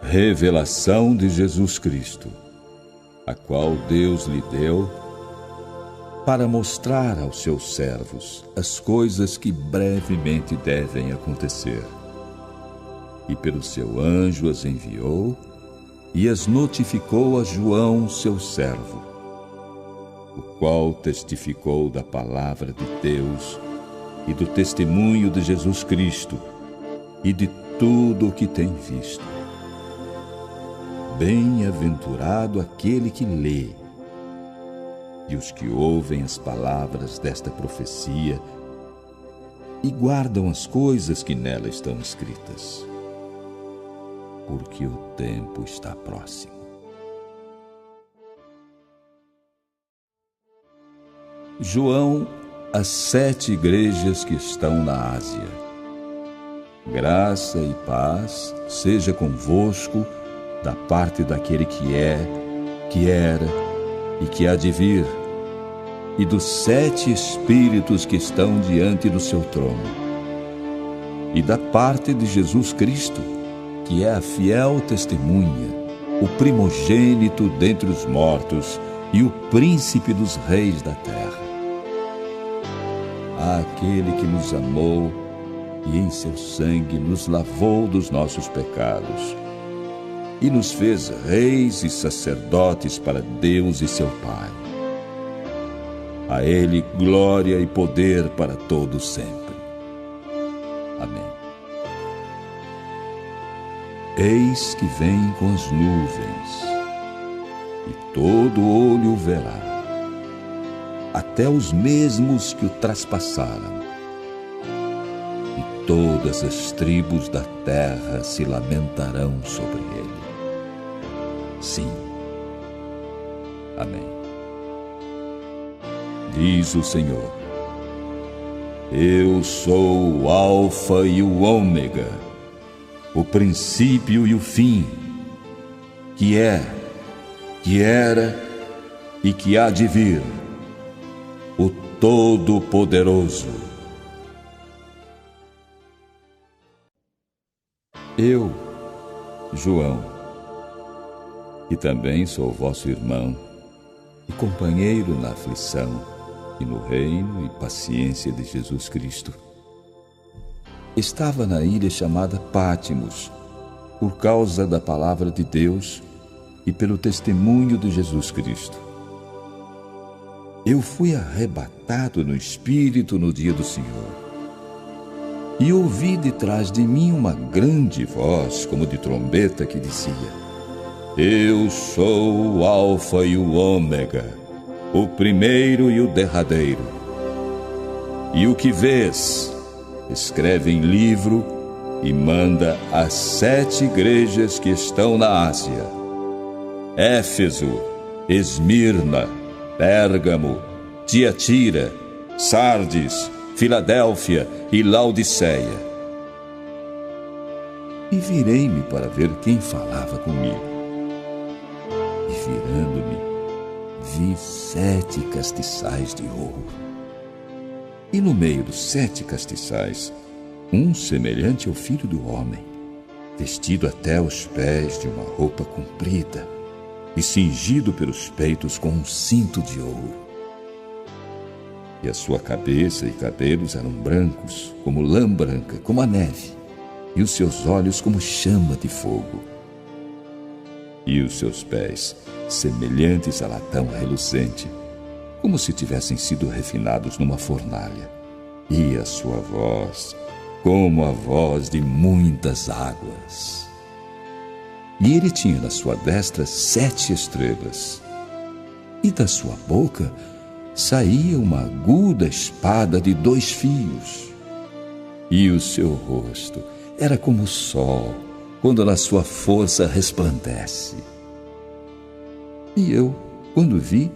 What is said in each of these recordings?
Revelação de Jesus Cristo, a qual Deus lhe deu para mostrar aos seus servos as coisas que brevemente devem acontecer. E pelo seu anjo as enviou e as notificou a João, seu servo, o qual testificou da palavra de Deus e do testemunho de Jesus Cristo e de tudo o que tem visto. Bem-aventurado aquele que lê e os que ouvem as palavras desta profecia e guardam as coisas que nela estão escritas, porque o tempo está próximo. João, às 7 igrejas que estão na Ásia. Graça e paz seja convosco da parte daquele que é, que era e que há de vir, e dos 7 Espíritos que estão diante do seu trono, e da parte de Jesus Cristo, que é a fiel testemunha, o primogênito dentre os mortos e o príncipe dos reis da terra. Àquele que nos amou e em seu sangue nos lavou dos nossos pecados e nos fez reis e sacerdotes para Deus e seu Pai. A Ele glória e poder para todos sempre. Amém. Eis que vem com as nuvens, e todo olho o verá, até os mesmos que o traspassaram, e todas as tribos da terra se lamentarão sobre ele. Sim. Amém. Diz o Senhor: Eu sou o Alfa e o Ômega, o princípio e o fim, que é, que era e que há de vir, o Todo-Poderoso. Eu, João, que também sou vosso irmão e companheiro na aflição e no reino e paciência de Jesus Cristo, estava na ilha chamada Pátimos, por causa da palavra de Deus e pelo testemunho de Jesus Cristo. Eu fui arrebatado no Espírito no dia do Senhor, e ouvi detrás de mim uma grande voz, como de trombeta, que dizia: Eu sou o Alfa e o Ômega, o primeiro e o derradeiro. E o que vês, escreve em livro e manda às 7 igrejas que estão na Ásia: Éfeso, Esmirna, Pérgamo, Tiatira, Sardes, Filadélfia e Laodiceia. E virei-me para ver quem falava comigo. E virando-me, vi 7 castiçais de ouro. E no meio dos 7 castiçais, um semelhante ao Filho do Homem, vestido até os pés de uma roupa comprida e cingido pelos peitos com um cinto de ouro. E a sua cabeça e cabelos eram brancos, como lã branca, como a neve, e os seus olhos como chama de fogo. E os seus pés, semelhantes a latão reluzente, como se tivessem sido refinados numa fornalha. E a sua voz, como a voz de muitas águas. E ele tinha na sua destra 7 estrelas, e da sua boca saía uma aguda espada de 2 fios. E o seu rosto era como o sol, quando na sua força resplandece. E eu, quando vi,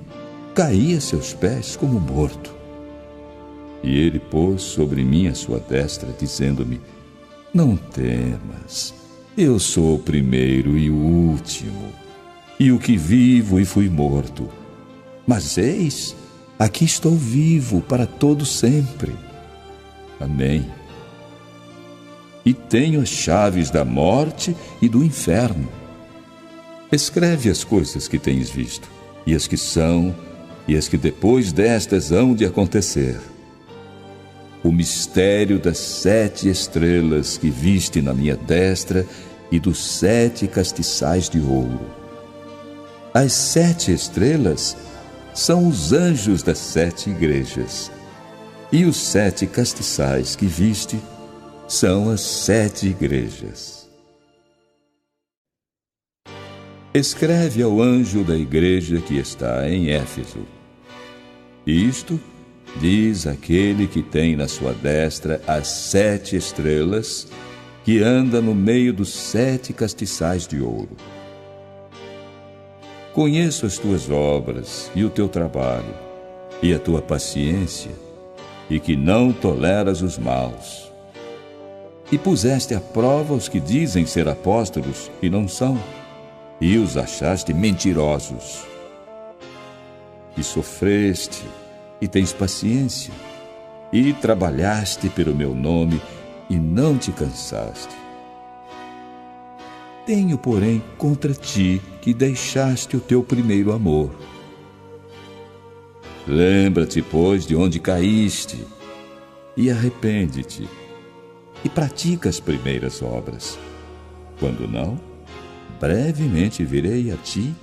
caí a seus pés como morto. E ele pôs sobre mim a sua destra, dizendo-me: Não temas, eu sou o primeiro e o último, e o que vivo e fui morto. Mas eis, aqui estou vivo para todo sempre. Amém. E tenho as chaves da morte e do inferno. Escreve as coisas que tens visto, e as que são, e as que depois destas hão de acontecer. O mistério das 7 estrelas que viste na minha destra e dos 7 castiçais de ouro. As 7 estrelas são os anjos das 7 igrejas, e os 7 castiçais que viste são as 7 igrejas. Escreve ao anjo da igreja que está em Éfeso: isto diz aquele que tem na sua destra as 7 estrelas, que anda no meio dos 7 castiçais de ouro. Conheço as tuas obras e o teu trabalho, e a tua paciência, e que não toleras os maus. E puseste à prova os que dizem ser apóstolos e não são, e os achaste mentirosos. E sofreste, e tens paciência, e trabalhaste pelo meu nome, e não te cansaste. Tenho, porém, contra ti que deixaste o teu primeiro amor. Lembra-te, pois, de onde caíste, e arrepende-te, e pratica as primeiras obras. Quando não, brevemente virei a ti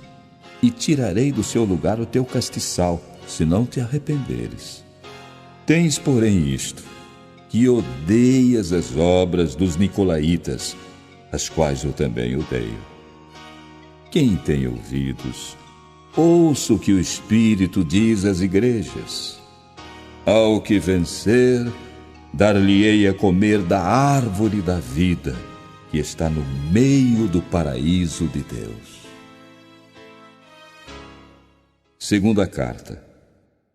e tirarei do seu lugar o teu castiçal, se não te arrependeres. Tens, porém, isto, que odeias as obras dos nicolaítas, as quais eu também odeio. Quem tem ouvidos, ouça o que o Espírito diz às igrejas. Ao que vencer, dar-lhe-ei a comer da árvore da vida, que está no meio do paraíso de Deus. Segunda carta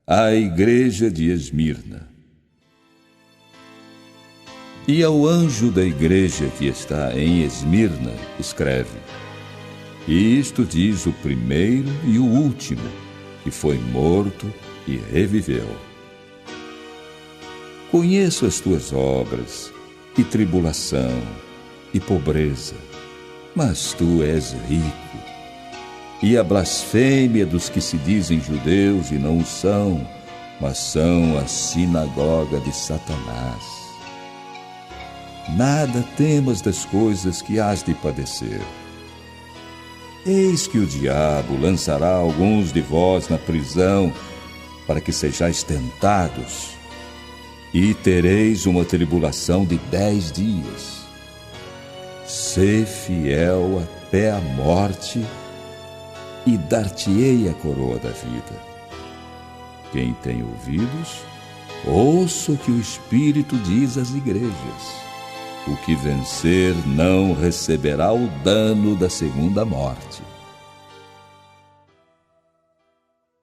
à igreja de Esmirna. E ao anjo da igreja que está em Esmirna, escreve: isto diz o primeiro e o último, que foi morto e reviveu. Conheço as tuas obras, e tribulação, e pobreza, mas tu és rico. E a blasfêmia dos que se dizem judeus e não o são, mas são a sinagoga de Satanás. Nada temas das coisas que hás de padecer. Eis que o diabo lançará alguns de vós na prisão, para que sejais tentados, e tereis uma tribulação de 10 dias. Sê fiel até a morte, e dar-te-ei a coroa da vida. Quem tem ouvidos, ouça o que o Espírito diz às igrejas. O que vencer não receberá o dano da segunda morte.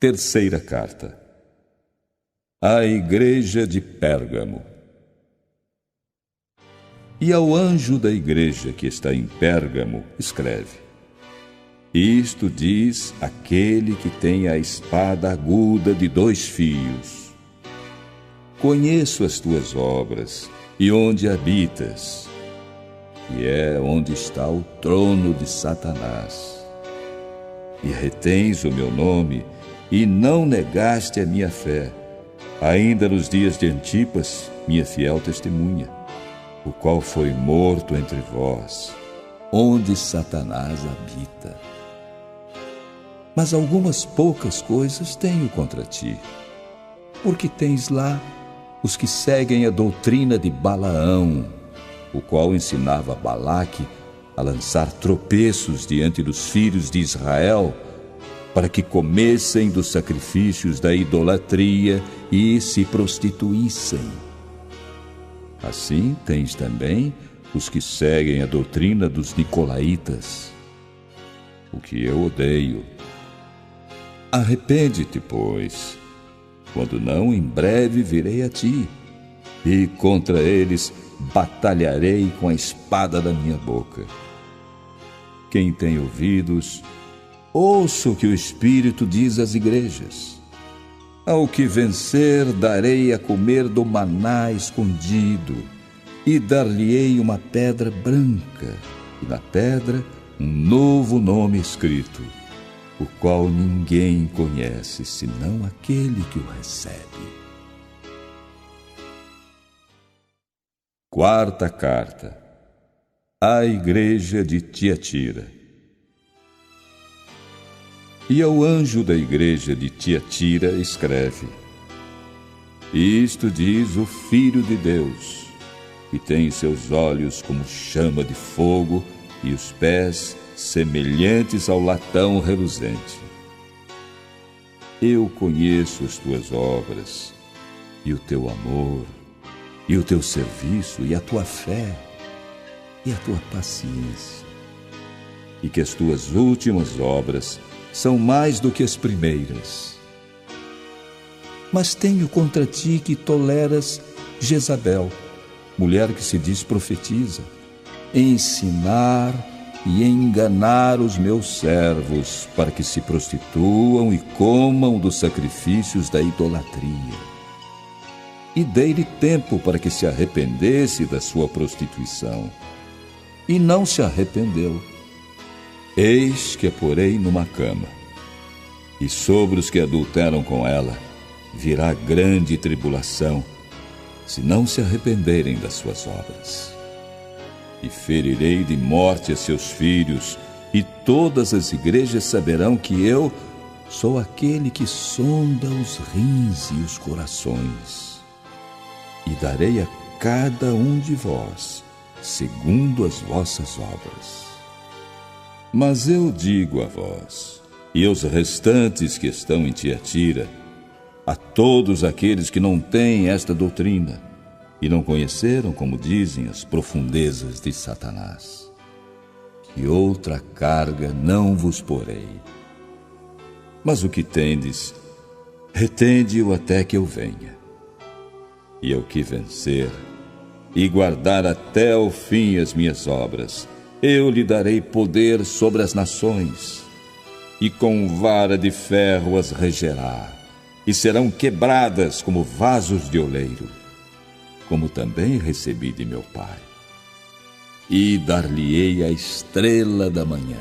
Terceira carta à igreja de Pérgamo. E ao anjo da igreja que está em Pérgamo, escreve: isto diz aquele que tem a espada aguda de 2 fios. Conheço as tuas obras e onde habitas, que é onde está o trono de Satanás. E retens o meu nome, e não negaste a minha fé, ainda nos dias de Antipas, minha fiel testemunha, o qual foi morto entre vós, onde Satanás habita. Mas algumas poucas coisas tenho contra ti, porque tens lá os que seguem a doutrina de Balaão, o qual ensinava Balaque a lançar tropeços diante dos filhos de Israel, para que comessem dos sacrifícios da idolatria e se prostituíssem. Assim tens também os que seguem a doutrina dos nicolaítas, o que eu odeio. Arrepende-te, pois, quando não, em breve virei a ti, e contra eles batalharei com a espada da minha boca. Quem tem ouvidos, ouça o que o Espírito diz às igrejas. Ao que vencer, darei a comer do maná escondido, e dar-lhe-ei uma pedra branca, e na pedra um novo nome escrito, o qual ninguém conhece senão aquele que o recebe. Quarta carta à Igreja de Tiatira. E ao anjo da igreja de Tiatira escreve: Isto diz o Filho de Deus, que tem seus olhos como chama de fogo e os pés semelhantes ao latão reluzente. Eu conheço as tuas obras, e o teu amor, e o teu serviço, e a tua fé, e a tua paciência, e que as tuas últimas obras são mais do que as primeiras. Mas tenho contra ti que toleras Jezabel, mulher que se diz profetiza, ensinar e enganar os meus servos para que se prostituam e comam dos sacrifícios da idolatria. E dei-lhe tempo para que se arrependesse da sua prostituição, e não se arrependeu. Eis que a porei numa cama, e sobre os que adulteram com ela virá grande tribulação, se não se arrependerem das suas obras. E ferirei de morte a seus filhos, e todas as igrejas saberão que eu sou aquele que sonda os rins e os corações. E darei a cada um de vós segundo as vossas obras. Mas eu digo a vós, e aos restantes que estão em Tiatira, a todos aqueles que não têm esta doutrina, e não conheceram, como dizem, as profundezas de Satanás, que outra carga não vos porei. Mas o que tendes, retende-o até que eu venha. E ao que vencer, e guardar até o fim as minhas obras, eu lhe darei poder sobre as nações, e com vara de ferro as regerá, e serão quebradas como vasos de oleiro, como também recebi de meu Pai. E dar-lhe-ei a estrela da manhã.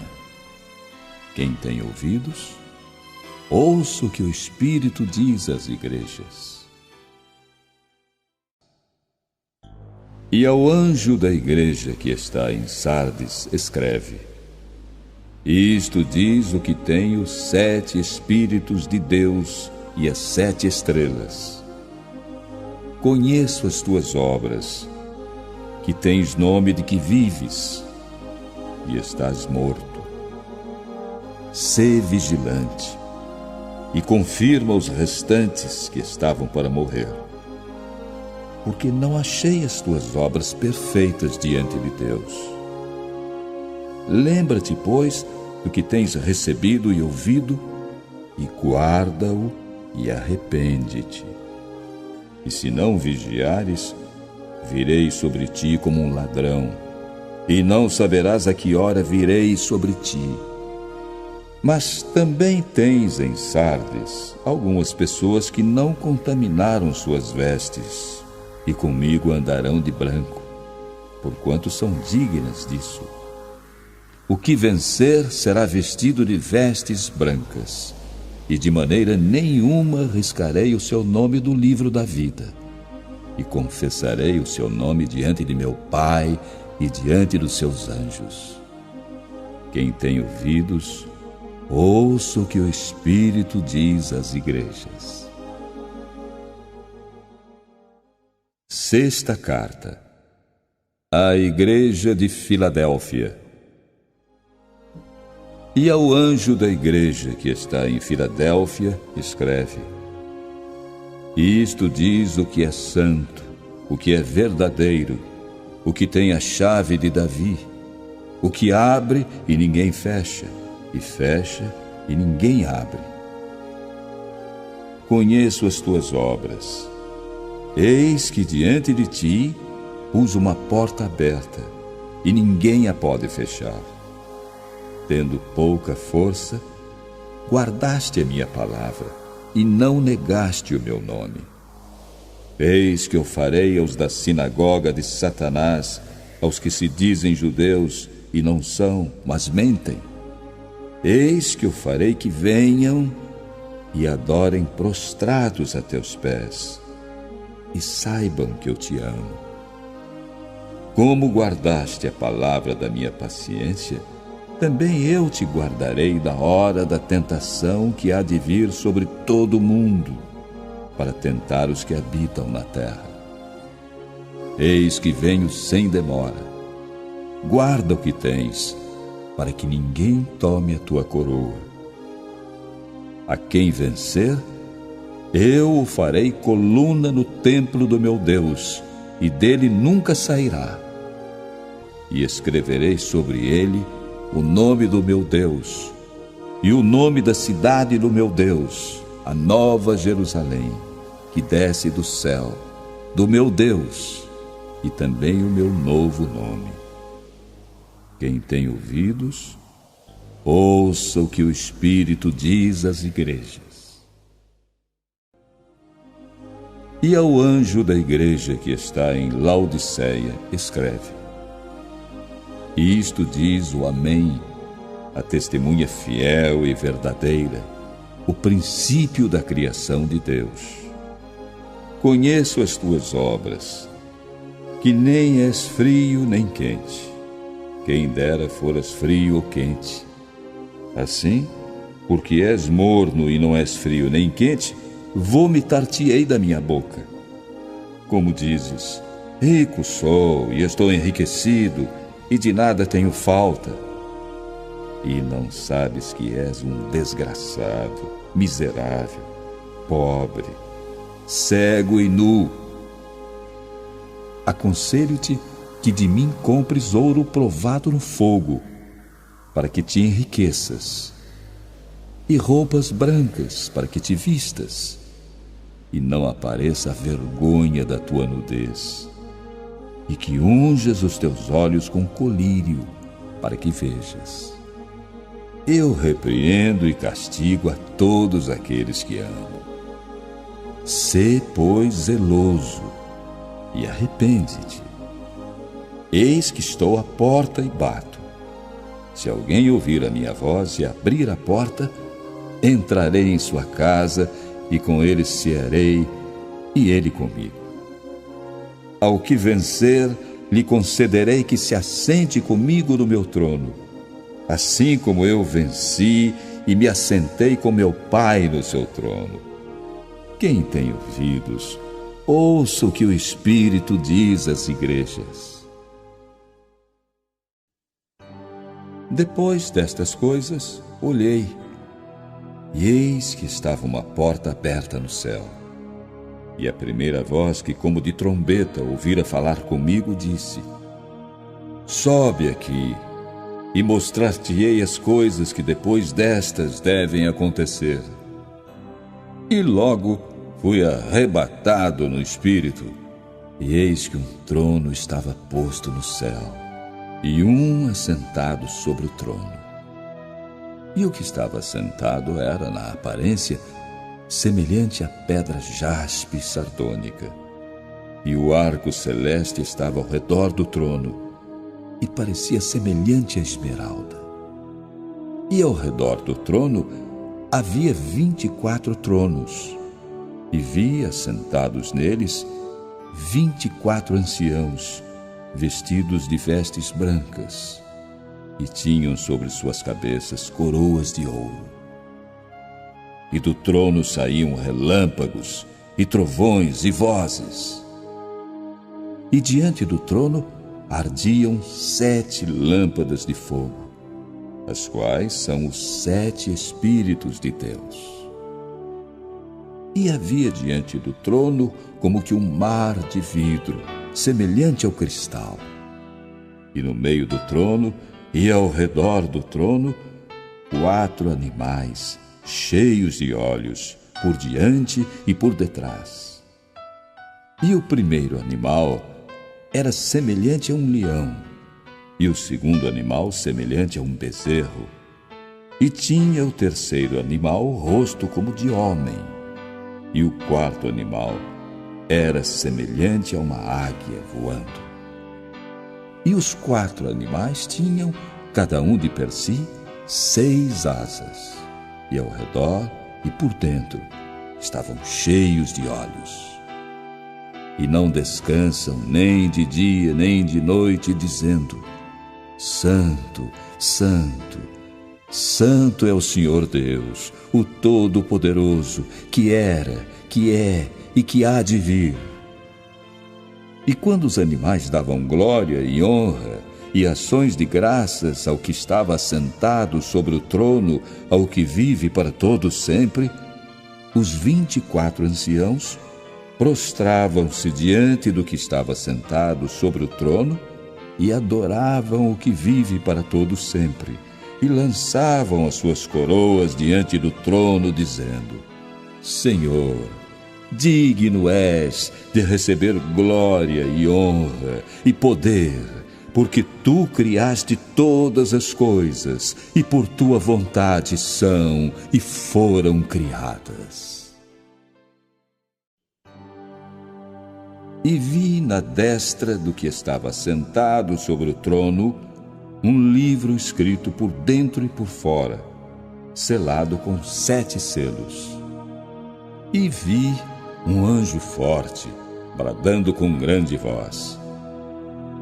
Quem tem ouvidos, ouça o que o Espírito diz às igrejas. E ao anjo da igreja que está em Sardes escreve: Isto diz o que tem os 7 Espíritos de Deus e as 7 estrelas. Conheço as tuas obras, que tens nome de que vives, e estás morto. Sê vigilante, e confirma os restantes que estavam para morrer, porque não achei as tuas obras perfeitas diante de Deus. Lembra-te, pois, do que tens recebido e ouvido, e guarda-o e arrepende-te. E se não vigiares, virei sobre ti como um ladrão, e não saberás a que hora virei sobre ti. Mas também tens em Sardes algumas pessoas que não contaminaram suas vestes, e comigo andarão de branco, porquanto são dignas disso. O que vencer será vestido de vestes brancas, e de maneira nenhuma riscarei o seu nome do livro da vida, e confessarei o seu nome diante de meu Pai e diante dos seus anjos. Quem tem ouvidos, ouça o que o Espírito diz às igrejas. Sexta carta à Igreja de Filadélfia. E ao anjo da igreja que está em Filadélfia escreve: Isto diz o que é santo, o que é verdadeiro, o que tem a chave de Davi, o que abre e ninguém fecha, e fecha e ninguém abre. Conheço as tuas obras. Eis que diante de ti pus uma porta aberta, e ninguém a pode fechar. Tendo pouca força, guardaste a minha palavra, e não negaste o meu nome. Eis que eu farei aos da sinagoga de Satanás, aos que se dizem judeus e não são, mas mentem. Eis que eu farei que venham e adorem prostrados a teus pés, e saibam que eu te amo. Como guardaste a palavra da minha paciência, também eu te guardarei da hora da tentação que há de vir sobre todo o mundo, para tentar os que habitam na terra. Eis que venho sem demora. Guarda o que tens, para que ninguém tome a tua coroa. A quem vencer, eu o farei coluna no templo do meu Deus, e dele nunca sairá. E escreverei sobre ele o nome do meu Deus, e o nome da cidade do meu Deus, a nova Jerusalém, que desce do céu, do meu Deus, e também o meu novo nome. Quem tem ouvidos, ouça o que o Espírito diz às igrejas. E ao anjo da igreja que está em Laodiceia, escreve: Isto diz o Amém, a testemunha fiel e verdadeira, o princípio da criação de Deus. Conheço as tuas obras, que nem és frio nem quente. Quem dera foras frio ou quente. Assim, porque és morno e não és frio nem quente, vomitar-te-ei da minha boca. Como dizes, rico sou e estou enriquecido, e de nada tenho falta. E não sabes que és um desgraçado, miserável, pobre, cego e nu. Aconselho-te que de mim compres ouro provado no fogo, para que te enriqueças, e roupas brancas, para que te vistas, e não apareça a vergonha da tua nudez, e que unjas os teus olhos com colírio, para que vejas. Eu repreendo e castigo a todos aqueles que amo. Sê, pois, zeloso, e arrepende-te. Eis que estou à porta e bato. Se alguém ouvir a minha voz e abrir a porta, entrarei em sua casa, e com ele cearei, e ele comigo. Ao que vencer, lhe concederei que se assente comigo no meu trono, assim como eu venci e me assentei com meu Pai no seu trono. Quem tem ouvidos, ouça o que o Espírito diz às igrejas. Depois destas coisas, olhei, e eis que estava uma porta aberta no céu. E a primeira voz que, como de trombeta, ouvira falar comigo, disse: Sobe aqui, e mostrar-te-ei as coisas que depois destas devem acontecer. E logo fui arrebatado no Espírito, e eis que um trono estava posto no céu, e um assentado sobre o trono. E o que estava assentado era, na aparência, semelhante à pedra jaspe sardônica. E o arco celeste estava ao redor do trono, e parecia semelhante à esmeralda. E ao redor do trono havia 24 tronos, e vi assentados neles 24 anciãos, vestidos de vestes brancas, e tinham sobre suas cabeças coroas de ouro. E do trono saíam relâmpagos, e trovões e vozes. E diante do trono ardiam 7 lâmpadas de fogo, as quais são os 7 Espíritos de Deus. E havia diante do trono como que um mar de vidro, semelhante ao cristal. E no meio do trono e ao redor do trono, 4 animais, cheios de olhos, por diante e por detrás. E o primeiro animal era semelhante a um leão, e o segundo animal semelhante a um bezerro. E tinha o terceiro animal o rosto como de homem, e o quarto animal era semelhante a uma águia voando. E os 4 animais tinham, cada um de per si, 6 asas, e ao redor e por dentro estavam cheios de olhos. E não descansam nem de dia nem de noite, dizendo: Santo, Santo, Santo é o Senhor Deus, o Todo-Poderoso, que era, que é e que há de vir. E quando os animais davam glória e honra e ações de graças ao que estava assentado sobre o trono, ao que vive para todo sempre, os 24 anciãos prostravam-se diante do que estava sentado sobre o trono e adoravam o que vive para todo sempre, e lançavam as suas coroas diante do trono, dizendo: Senhor, digno és de receber glória e honra e poder, porque tu criaste todas as coisas, e por tua vontade são e foram criadas. E vi na destra do que estava sentado sobre o trono um livro escrito por dentro e por fora, selado com 7 selos. E vi um anjo forte, bradando com grande voz: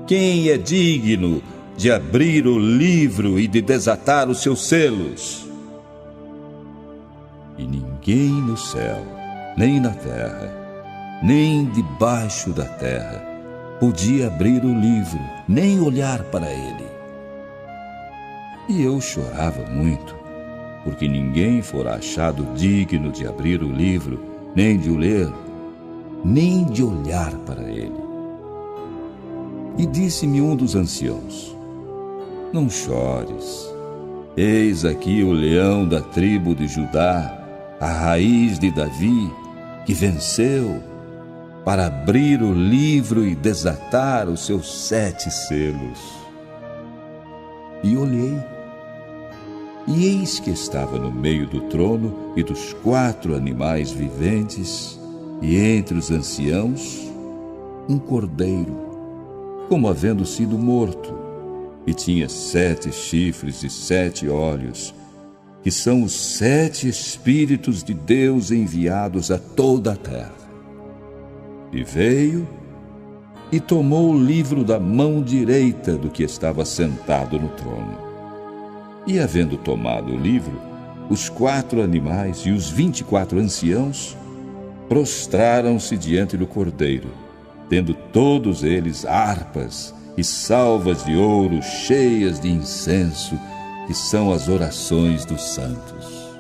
Quem é digno de abrir o livro e de desatar os seus selos? E ninguém no céu, nem na terra, nem debaixo da terra, podia abrir o livro, nem olhar para ele. E eu chorava muito, porque ninguém fora achado digno de abrir o livro, nem de o ler, nem de olhar para ele. E disse-me um dos anciãos: Não chores, eis aqui o leão da tribo de Judá, a raiz de Davi, que venceu, para abrir o livro e desatar os seus 7 selos. E olhei, e eis que estava no meio do trono e dos 4 animais viventes, e entre os anciãos, um cordeiro, como havendo sido morto, e tinha 7 chifres e 7 olhos, que são os 7 Espíritos de Deus enviados a toda a terra. E veio e tomou o livro da mão direita do que estava sentado no trono. E havendo tomado o livro, os 4 animais e os 24 anciãos prostraram-se diante do cordeiro, tendo todos eles harpas e salvas de ouro cheias de incenso, que são as orações dos santos.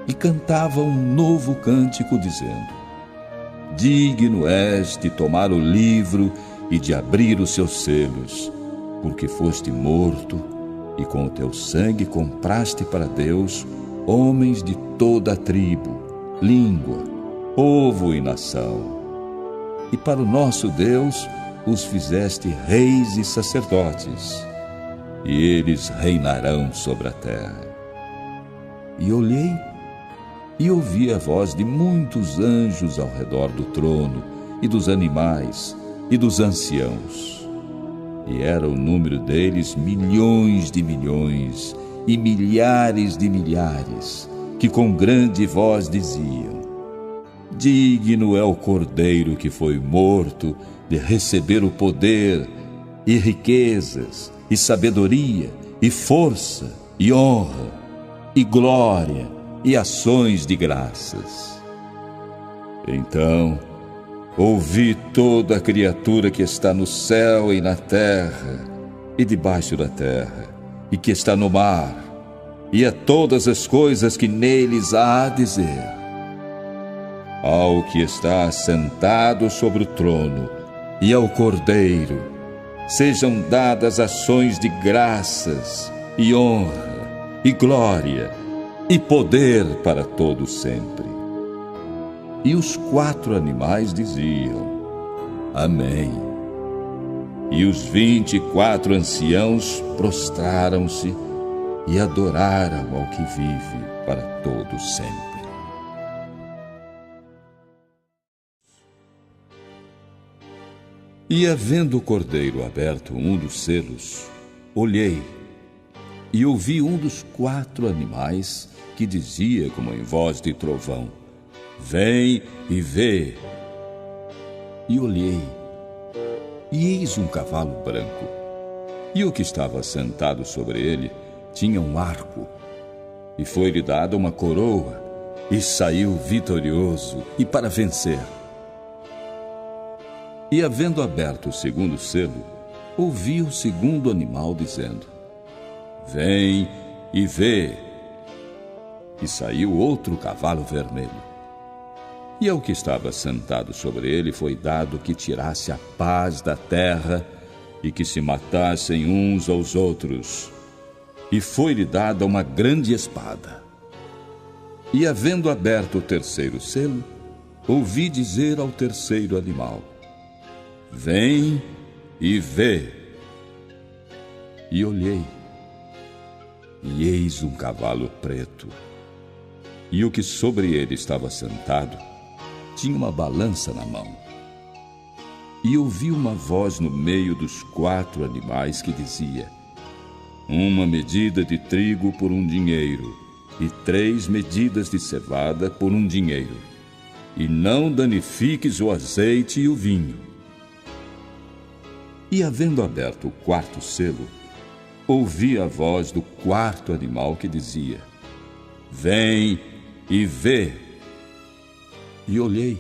E cantavam um novo cântico, dizendo: Digno és de tomar o livro e de abrir os seus selos, porque foste morto, e com o teu sangue compraste para Deus homens de toda a tribo, língua, povo e nação. E para o nosso Deus os fizeste reis e sacerdotes, e eles reinarão sobre a terra. E olhei, e ouvi a voz de muitos anjos ao redor do trono, e dos animais, e dos anciãos. E era o número deles milhões de milhões, e milhares de milhares, que com grande voz diziam: Digno é o Cordeiro que foi morto de receber o poder, e riquezas, e sabedoria, e força, e honra, e glória, e ações de graças. Então ouvi toda a criatura que está no céu e na terra, e debaixo da terra, e que está no mar, e a todas as coisas que neles há a dizer: Ao que está sentado sobre o trono e ao Cordeiro sejam dadas ações de graças, e honra, e glória, e poder para todo sempre. E os 4 animais diziam: Amém. E os 24 anciãos prostraram-se e adoraram ao que vive para todo sempre. E havendo o cordeiro aberto um dos selos, olhei e ouvi um dos 4 animais que dizia como em voz de trovão: Vem e vê. E olhei, e eis um cavalo branco, e o que estava sentado sobre ele tinha um arco, e foi-lhe dada uma coroa, e saiu vitorioso, e para vencer. E havendo aberto o segundo selo, ouvi o segundo animal dizendo: Vem e vê. E saiu outro cavalo vermelho. E ao que estava sentado sobre ele foi dado que tirasse a paz da terra e que se matassem uns aos outros. E foi-lhe dada uma grande espada. E havendo aberto o terceiro selo, ouvi dizer ao terceiro animal: Vem e vê. E olhei, e eis um cavalo preto, e o que sobre ele estava sentado tinha uma balança na mão. E ouvi uma voz no meio dos 4 animais que dizia: Uma medida de trigo por 1 dinheiro, e 3 medidas de cevada por 1 dinheiro, e não danifiques o azeite e o vinho. E havendo aberto o 4º selo, ouvi a voz do 4º animal que dizia: Vem e vê. E olhei,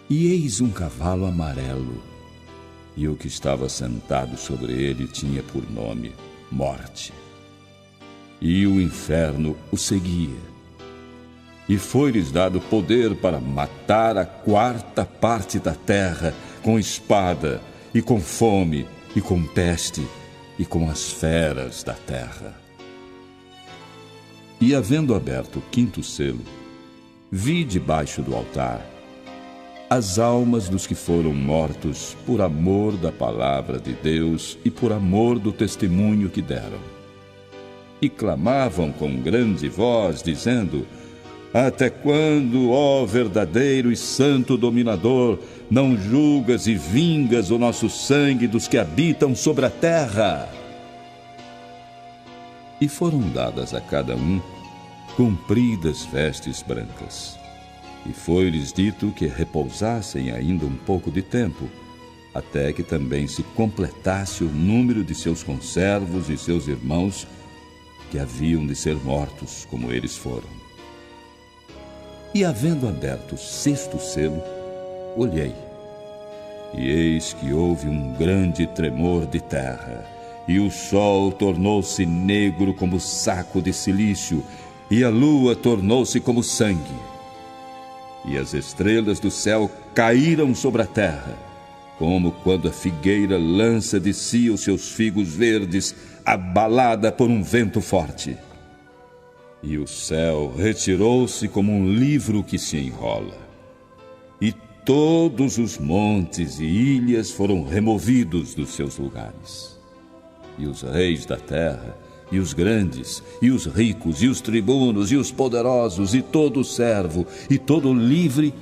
e eis um cavalo amarelo, e o que estava sentado sobre ele tinha por nome Morte. E o inferno o seguia. E foi-lhes dado poder para matar a 4ª parte da terra com espada, e com fome, e com peste, e com as feras da terra. E havendo aberto o 5º selo, vi debaixo do altar as almas dos que foram mortos por amor da palavra de Deus e por amor do testemunho que deram. E clamavam com grande voz, dizendo: Até quando, ó verdadeiro e santo dominador, não julgas e vingas o nosso sangue dos que habitam sobre a terra? E foram dadas a cada um compridas vestes brancas. E foi-lhes dito que repousassem ainda um pouco de tempo, até que também se completasse o número de seus conservos e seus irmãos, que haviam de ser mortos, como eles foram. E havendo aberto o 6º selo, olhei, e eis que houve um grande tremor de terra, e o sol tornou-se negro como saco de cilício, e a lua tornou-se como sangue. E as estrelas do céu caíram sobre a terra, como quando a figueira lança de si os seus figos verdes, abalada por um vento forte. E o céu retirou-se como um livro que se enrola. E todos os montes e ilhas foram removidos dos seus lugares. E os reis da terra, e os grandes, e os ricos, e os tribunos, e os poderosos, e todo servo, e todo livre,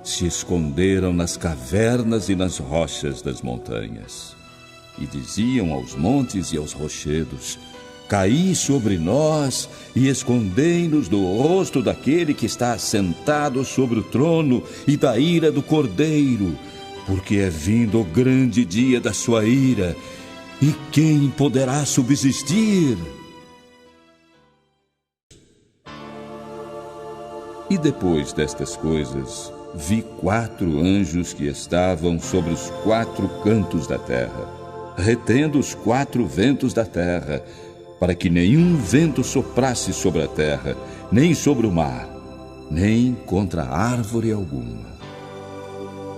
se esconderam nas cavernas e nas rochas das montanhas. E diziam aos montes e aos rochedos: Caí sobre nós e escondei-nos do rosto daquele que está assentado sobre o trono e da ira do Cordeiro, porque é vindo o grande dia da sua ira, e quem poderá subsistir? E depois destas coisas, vi 4 anjos que estavam sobre os 4 cantos da terra, retendo os 4 ventos da terra, para que nenhum vento soprasse sobre a terra, nem sobre o mar, nem contra árvore alguma.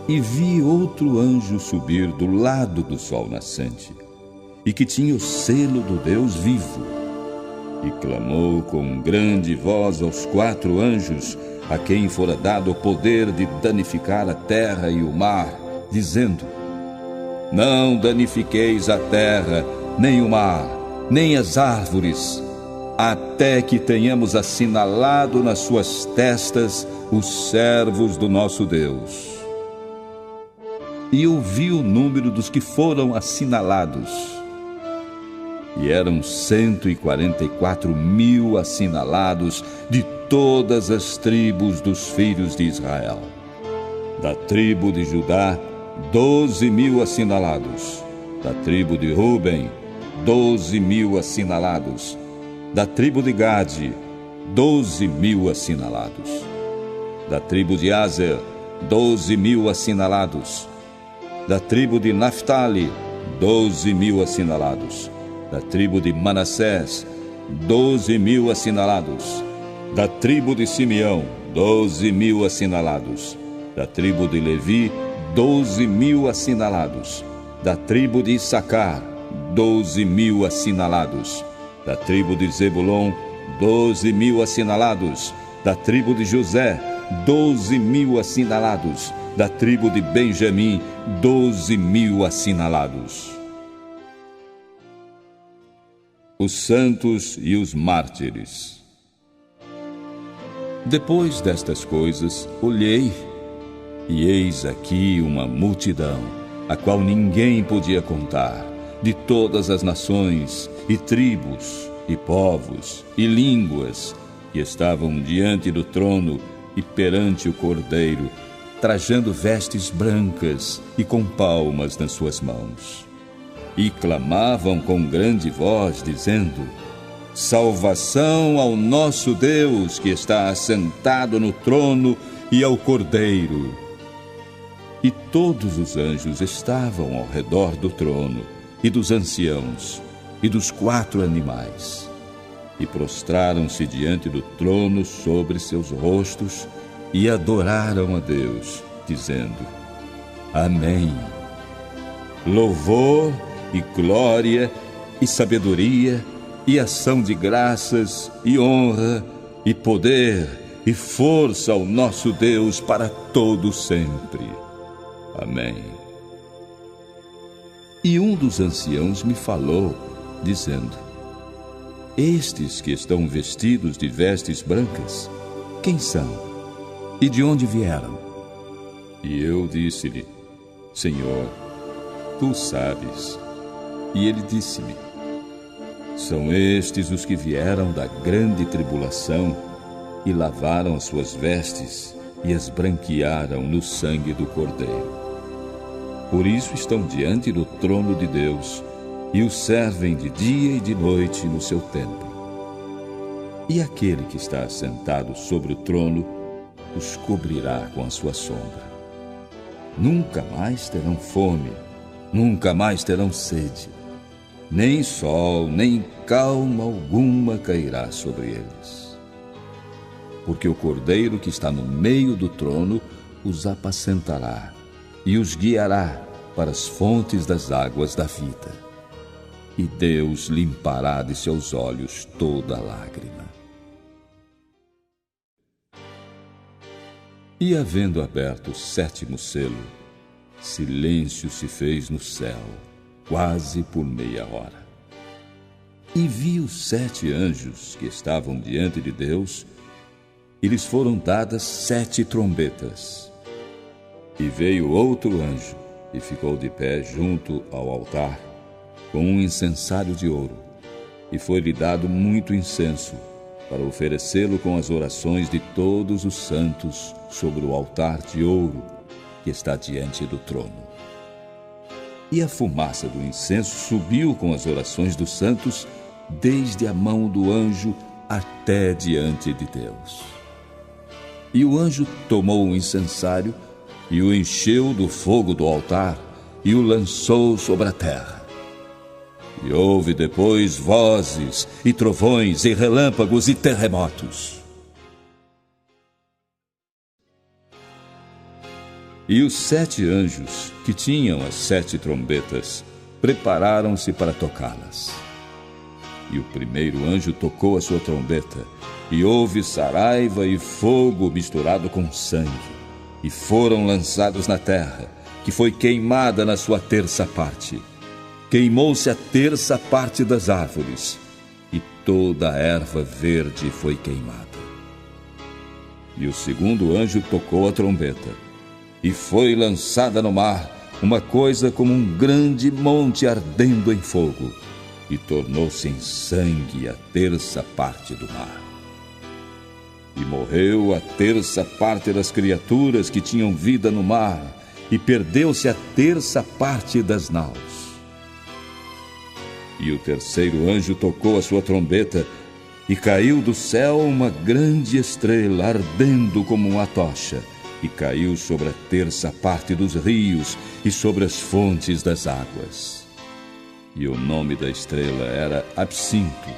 E vi outro anjo subir do lado do sol nascente, e que tinha o selo do Deus vivo, e clamou com grande voz aos 4 anjos, a quem fora dado o poder de danificar a terra e o mar, dizendo: Não danifiqueis a terra, nem o mar, nem as árvores, até que tenhamos assinalado nas suas testas os servos do nosso Deus. e ouvi o número dos que foram assinalados. E eram 144.000 assinalados de todas as tribos dos filhos de Israel. Da tribo de Judá, 12.000 assinalados. Da tribo de Ruben, 12.000 assinalados. Da tribo de Gade, 12.000 assinalados. Da tribo de Aser, 12.000 assinalados. Da tribo de Naphtali, 12.000 assinalados. Da tribo de Manassés, 12.000 assinalados. Da tribo de Simeão, 12.000 assinalados. Da tribo de Levi, 12.000 assinalados. Da tribo de Issacar, 12.000 assinalados. Da tribo de Zebulon, 12.000 assinalados. Da tribo de José, 12.000 assinalados. Da tribo de Benjamim, 12.000 assinalados. Os santos e os mártires. Depois destas coisas, olhei, e eis aqui uma multidão, a qual ninguém podia contar, de todas as nações, e tribos, e povos, e línguas, que estavam diante do trono e perante o Cordeiro, trajando vestes brancas e com palmas nas suas mãos. E clamavam com grande voz, dizendo: Salvação ao nosso Deus, que está assentado no trono, e ao Cordeiro. E todos os anjos estavam ao redor do trono, e dos anciãos, e dos 4 animais. E prostraram-se diante do trono sobre seus rostos, e adoraram a Deus, dizendo: Amém. Louvor e glória e sabedoria e ação de graças e honra e poder e força ao nosso Deus para todo sempre. Amém. E um dos anciãos me falou, dizendo: Estes que estão vestidos de vestes brancas, quem são? E de onde vieram? E eu disse-lhe: Senhor, tu sabes. E ele disse-me: São estes os que vieram da grande tribulação e lavaram as suas vestes e as branquearam no sangue do Cordeiro. Por isso estão diante do trono de Deus e o servem de dia e de noite no seu templo. E aquele que está assentado sobre o trono os cobrirá com a sua sombra. Nunca mais terão fome, nunca mais terão sede. Nem sol, nem calma alguma cairá sobre eles. Porque o Cordeiro que está no meio do trono os apacentará e os guiará para as fontes das águas da vida. E Deus limpará de seus olhos toda lágrima. E havendo aberto o 7º selo, silêncio se fez no céu, quase por meia hora. E vi os 7 anjos que estavam diante de Deus, e lhes foram dadas 7 trombetas. E veio outro anjo, e ficou de pé junto ao altar, com um incensário de ouro, e foi-lhe dado muito incenso, para oferecê-lo com as orações de todos os santos sobre o altar de ouro que está diante do trono. E a fumaça do incenso subiu com as orações dos santos, desde a mão do anjo até diante de Deus. E o anjo tomou o incensário e o encheu do fogo do altar e o lançou sobre a terra. E houve depois vozes e trovões e relâmpagos e terremotos. E os 7 anjos que tinham as 7 trombetas prepararam-se para tocá-las. E o primeiro anjo tocou a sua trombeta, e houve saraiva e fogo misturado com sangue, e foram lançados na terra, que foi queimada na sua terça parte. Queimou-se a terça parte das árvores, e toda a erva verde foi queimada. E o segundo anjo tocou a trombeta, e foi lançada no mar uma coisa como um grande monte ardendo em fogo, e tornou-se em sangue a terça parte do mar. E morreu a terça parte das criaturas que tinham vida no mar, e perdeu-se a terça parte das naus. E o terceiro anjo tocou a sua trombeta, e caiu do céu uma grande estrela, ardendo como uma tocha, e caiu sobre a terça parte dos rios e sobre as fontes das águas. E o nome da estrela era Absinto.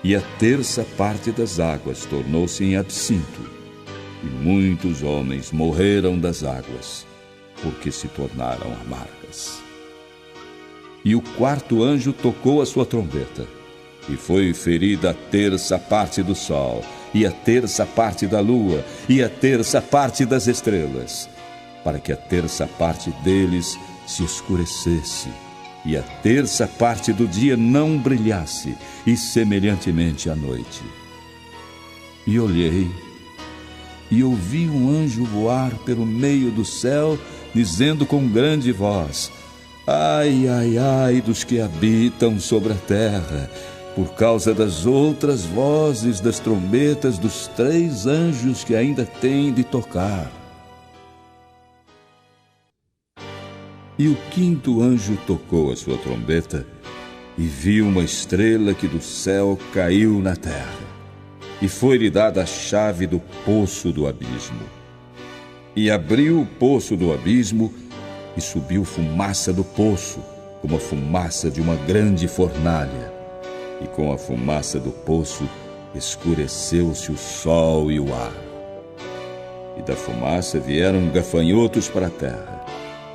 E a terça parte das águas tornou-se em absinto, e muitos homens morreram das águas, porque se tornaram amargas. E o quarto anjo tocou a sua trombeta, e foi ferida a terça parte do sol, e a terça parte da lua, e a terça parte das estrelas, para que a terça parte deles se escurecesse, e a terça parte do dia não brilhasse, e semelhantemente à noite. E olhei, e ouvi um anjo voar pelo meio do céu, dizendo com grande voz: ai, ai, ai dos que habitam sobre a terra, por causa das outras vozes das trombetas dos 3 anjos que ainda têm de tocar. E o quinto anjo tocou a sua trombeta, e viu uma estrela que do céu caiu na terra, e foi-lhe dada a chave do poço do abismo. E abriu o poço do abismo, e subiu fumaça do poço, como a fumaça de uma grande fornalha. E com a fumaça do poço escureceu-se o sol e o ar. E da fumaça vieram gafanhotos para a terra,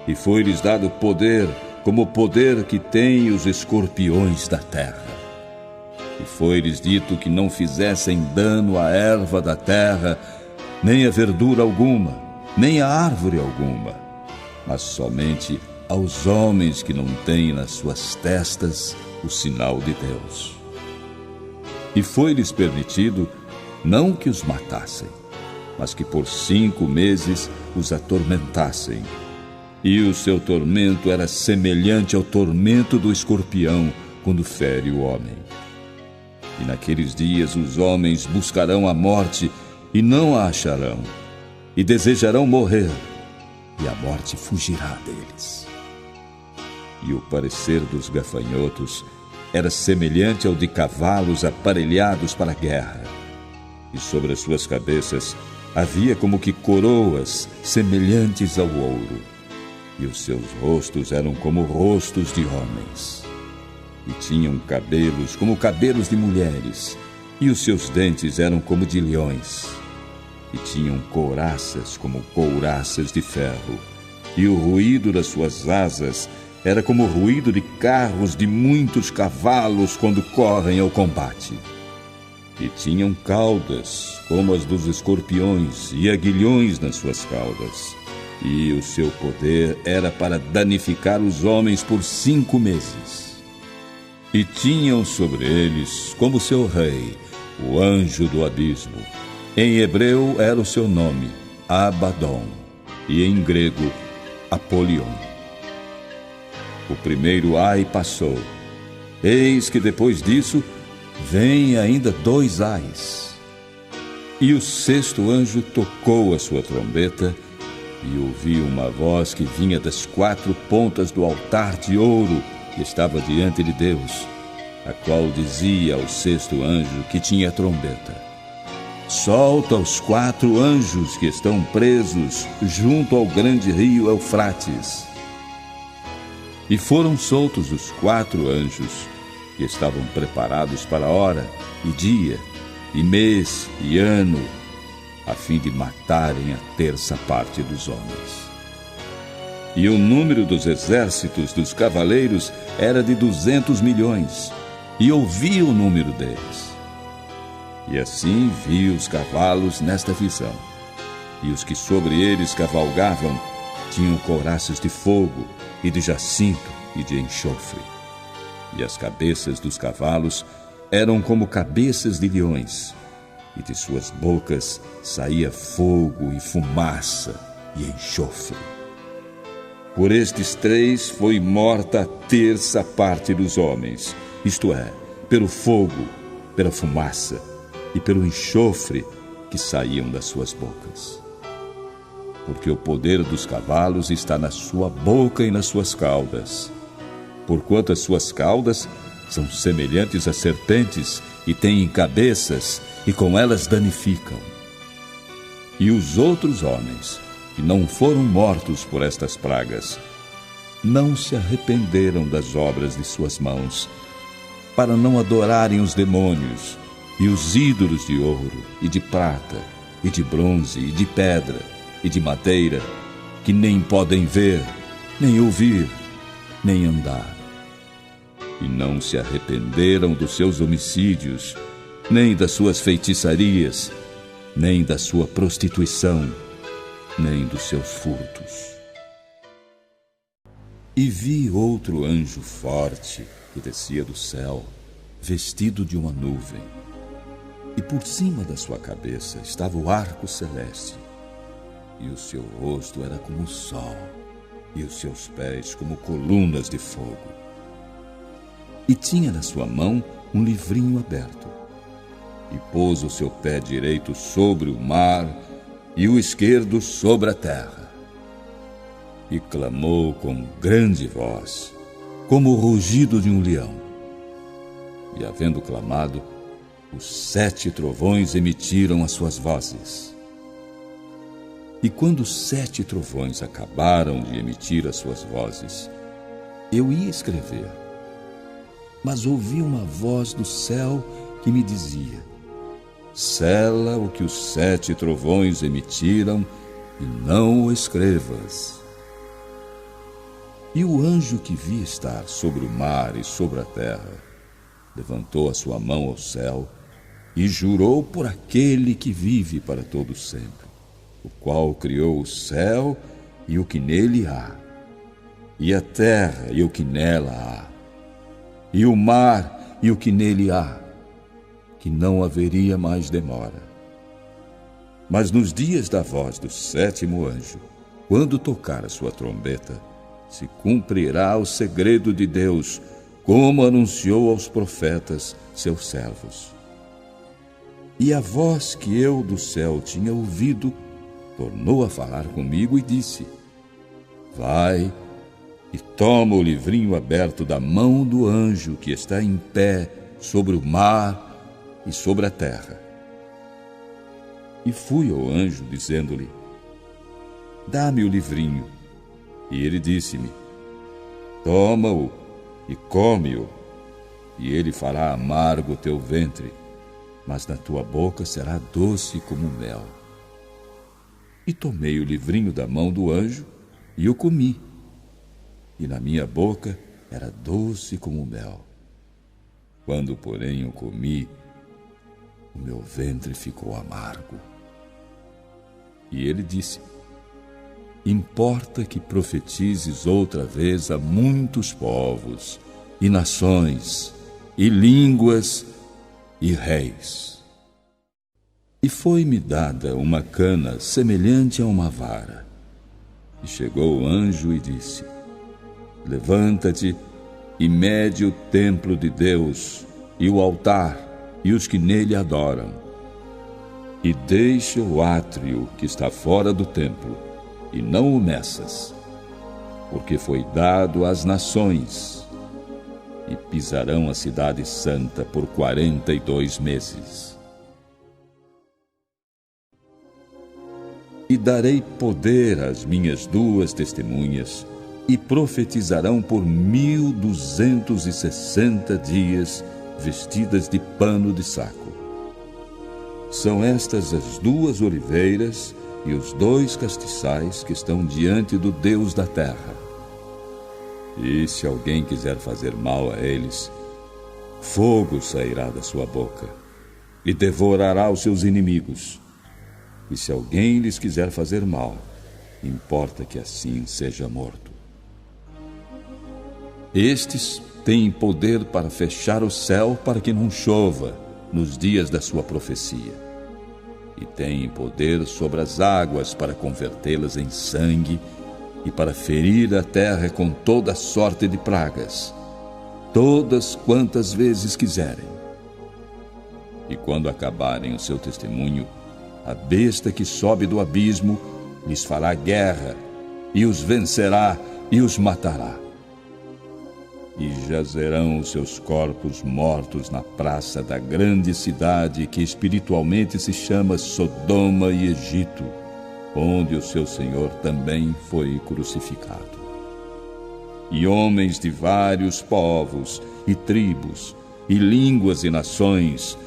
e foi-lhes dado poder, como o poder que têm os escorpiões da terra. E foi-lhes dito que não fizessem dano à erva da terra, nem a verdura alguma, nem a árvore alguma, mas somente aos homens que não têm nas suas testas o sinal de Deus. E foi-lhes permitido não que os matassem, mas que por 5 meses os atormentassem. E o seu tormento era semelhante ao tormento do escorpião quando fere o homem. E naqueles dias os homens buscarão a morte e não a acharão, e desejarão morrer, e a morte fugirá deles. E o parecer dos gafanhotos era semelhante ao de cavalos aparelhados para a guerra. E sobre as suas cabeças havia como que coroas semelhantes ao ouro. E os seus rostos eram como rostos de homens. E tinham cabelos como cabelos de mulheres. E os seus dentes eram como de leões. E tinham couraças como couraças de ferro. E o ruído das suas asas era como o ruído de carros de muitos cavalos quando correm ao combate. E tinham caudas, como as dos escorpiões, e aguilhões nas suas caudas. E o seu poder era para danificar os homens por 5 meses. E tinham sobre eles, como seu rei, o anjo do abismo. Em hebreu era o seu nome, Abaddon, e em grego, Apolion. O primeiro ai passou. Eis que depois disso vêm ainda 2 ais. E o 6º anjo tocou a sua trombeta, e ouviu uma voz que vinha das 4 pontas do altar de ouro que estava diante de Deus, a qual dizia ao 6º anjo que tinha a trombeta: solta os 4 anjos que estão presos junto ao grande rio Eufrates. E foram soltos os 4 anjos que estavam preparados para hora e dia, e mês e ano, a fim de matarem a terça parte dos homens. E o número dos exércitos dos cavaleiros era de 200 milhões, e ouvi o número deles. E assim vi os cavalos nesta visão, e os que sobre eles cavalgavam tinham couraças de fogo, e de jacinto e de enxofre. E as cabeças dos cavalos eram como cabeças de leões, e de suas bocas saía fogo e fumaça e enxofre. Por estes 3 foi morta a terça parte dos homens, isto é, pelo fogo, pela fumaça e pelo enxofre que saíam das suas bocas. Porque o poder dos cavalos está na sua boca e nas suas caudas. Porquanto as suas caudas são semelhantes a serpentes e têm cabeças, e com elas danificam. E os outros homens, que não foram mortos por estas pragas, não se arrependeram das obras de suas mãos, para não adorarem os demônios e os ídolos de ouro e de prata e de bronze e de pedra e de madeira, que nem podem ver, nem ouvir, nem andar. E não se arrependeram dos seus homicídios, nem das suas feitiçarias, nem da sua prostituição, nem dos seus furtos. E vi outro anjo forte que descia do céu, vestido de uma nuvem, e por cima da sua cabeça estava o arco celeste, e o seu rosto era como o sol, e os seus pés como colunas de fogo. E tinha na sua mão um livrinho aberto, e pôs o seu pé direito sobre o mar e o esquerdo sobre a terra. E clamou com grande voz, como o rugido de um leão. E havendo clamado, os 7 trovões emitiram as suas vozes. E quando os 7 trovões acabaram de emitir as suas vozes, eu ia escrever, mas ouvi uma voz do céu que me dizia: sela o que os 7 trovões emitiram e não o escrevas. E o anjo que vi estar sobre o mar e sobre a terra levantou a sua mão ao céu e jurou por aquele que vive para todo sempre, o qual criou o céu e o que nele há, e a terra e o que nela há, e o mar e o que nele há, que não haveria mais demora. Mas nos dias da voz do 7º anjo, quando tocar a sua trombeta, se cumprirá o segredo de Deus, como anunciou aos profetas, seus servos. E a voz que eu do céu tinha ouvido tornou a falar comigo e disse: vai e toma o livrinho aberto da mão do anjo que está em pé sobre o mar e sobre a terra. E fui ao anjo, dizendo-lhe: dá-me o livrinho. E ele disse-me: toma-o e come-o, e ele fará amargo o teu ventre, mas na tua boca será doce como mel. E tomei o livrinho da mão do anjo e o comi, e na minha boca era doce como mel. Quando, porém, o comi, o meu ventre ficou amargo. E ele disse: importa que profetizes outra vez a muitos povos, e nações, e línguas, e reis. E foi-me dada uma cana semelhante a uma vara. E chegou o anjo e disse: levanta-te e mede o templo de Deus, e o altar, e os que nele adoram. E deixa o átrio que está fora do templo, e não o meças, porque foi dado às nações, e pisarão a cidade santa por 42 meses. E darei poder às minhas 2 testemunhas, e profetizarão por 1260 dias, vestidas de pano de saco. São estas as 2 oliveiras e os 2 castiçais que estão diante do Deus da terra. E se alguém quiser fazer mal a eles, fogo sairá da sua boca e devorará os seus inimigos. E se alguém lhes quiser fazer mal, importa que assim seja morto. Estes têm poder para fechar o céu para que não chova nos dias da sua profecia, e têm poder sobre as águas para convertê-las em sangue, e para ferir a terra com toda sorte de pragas, todas quantas vezes quiserem. E quando acabarem o seu testemunho, a besta que sobe do abismo lhes fará guerra, e os vencerá e os matará. E jazerão os seus corpos mortos na praça da grande cidade que espiritualmente se chama Sodoma e Egito, onde o seu Senhor também foi crucificado. E homens de vários povos e tribos e línguas e nações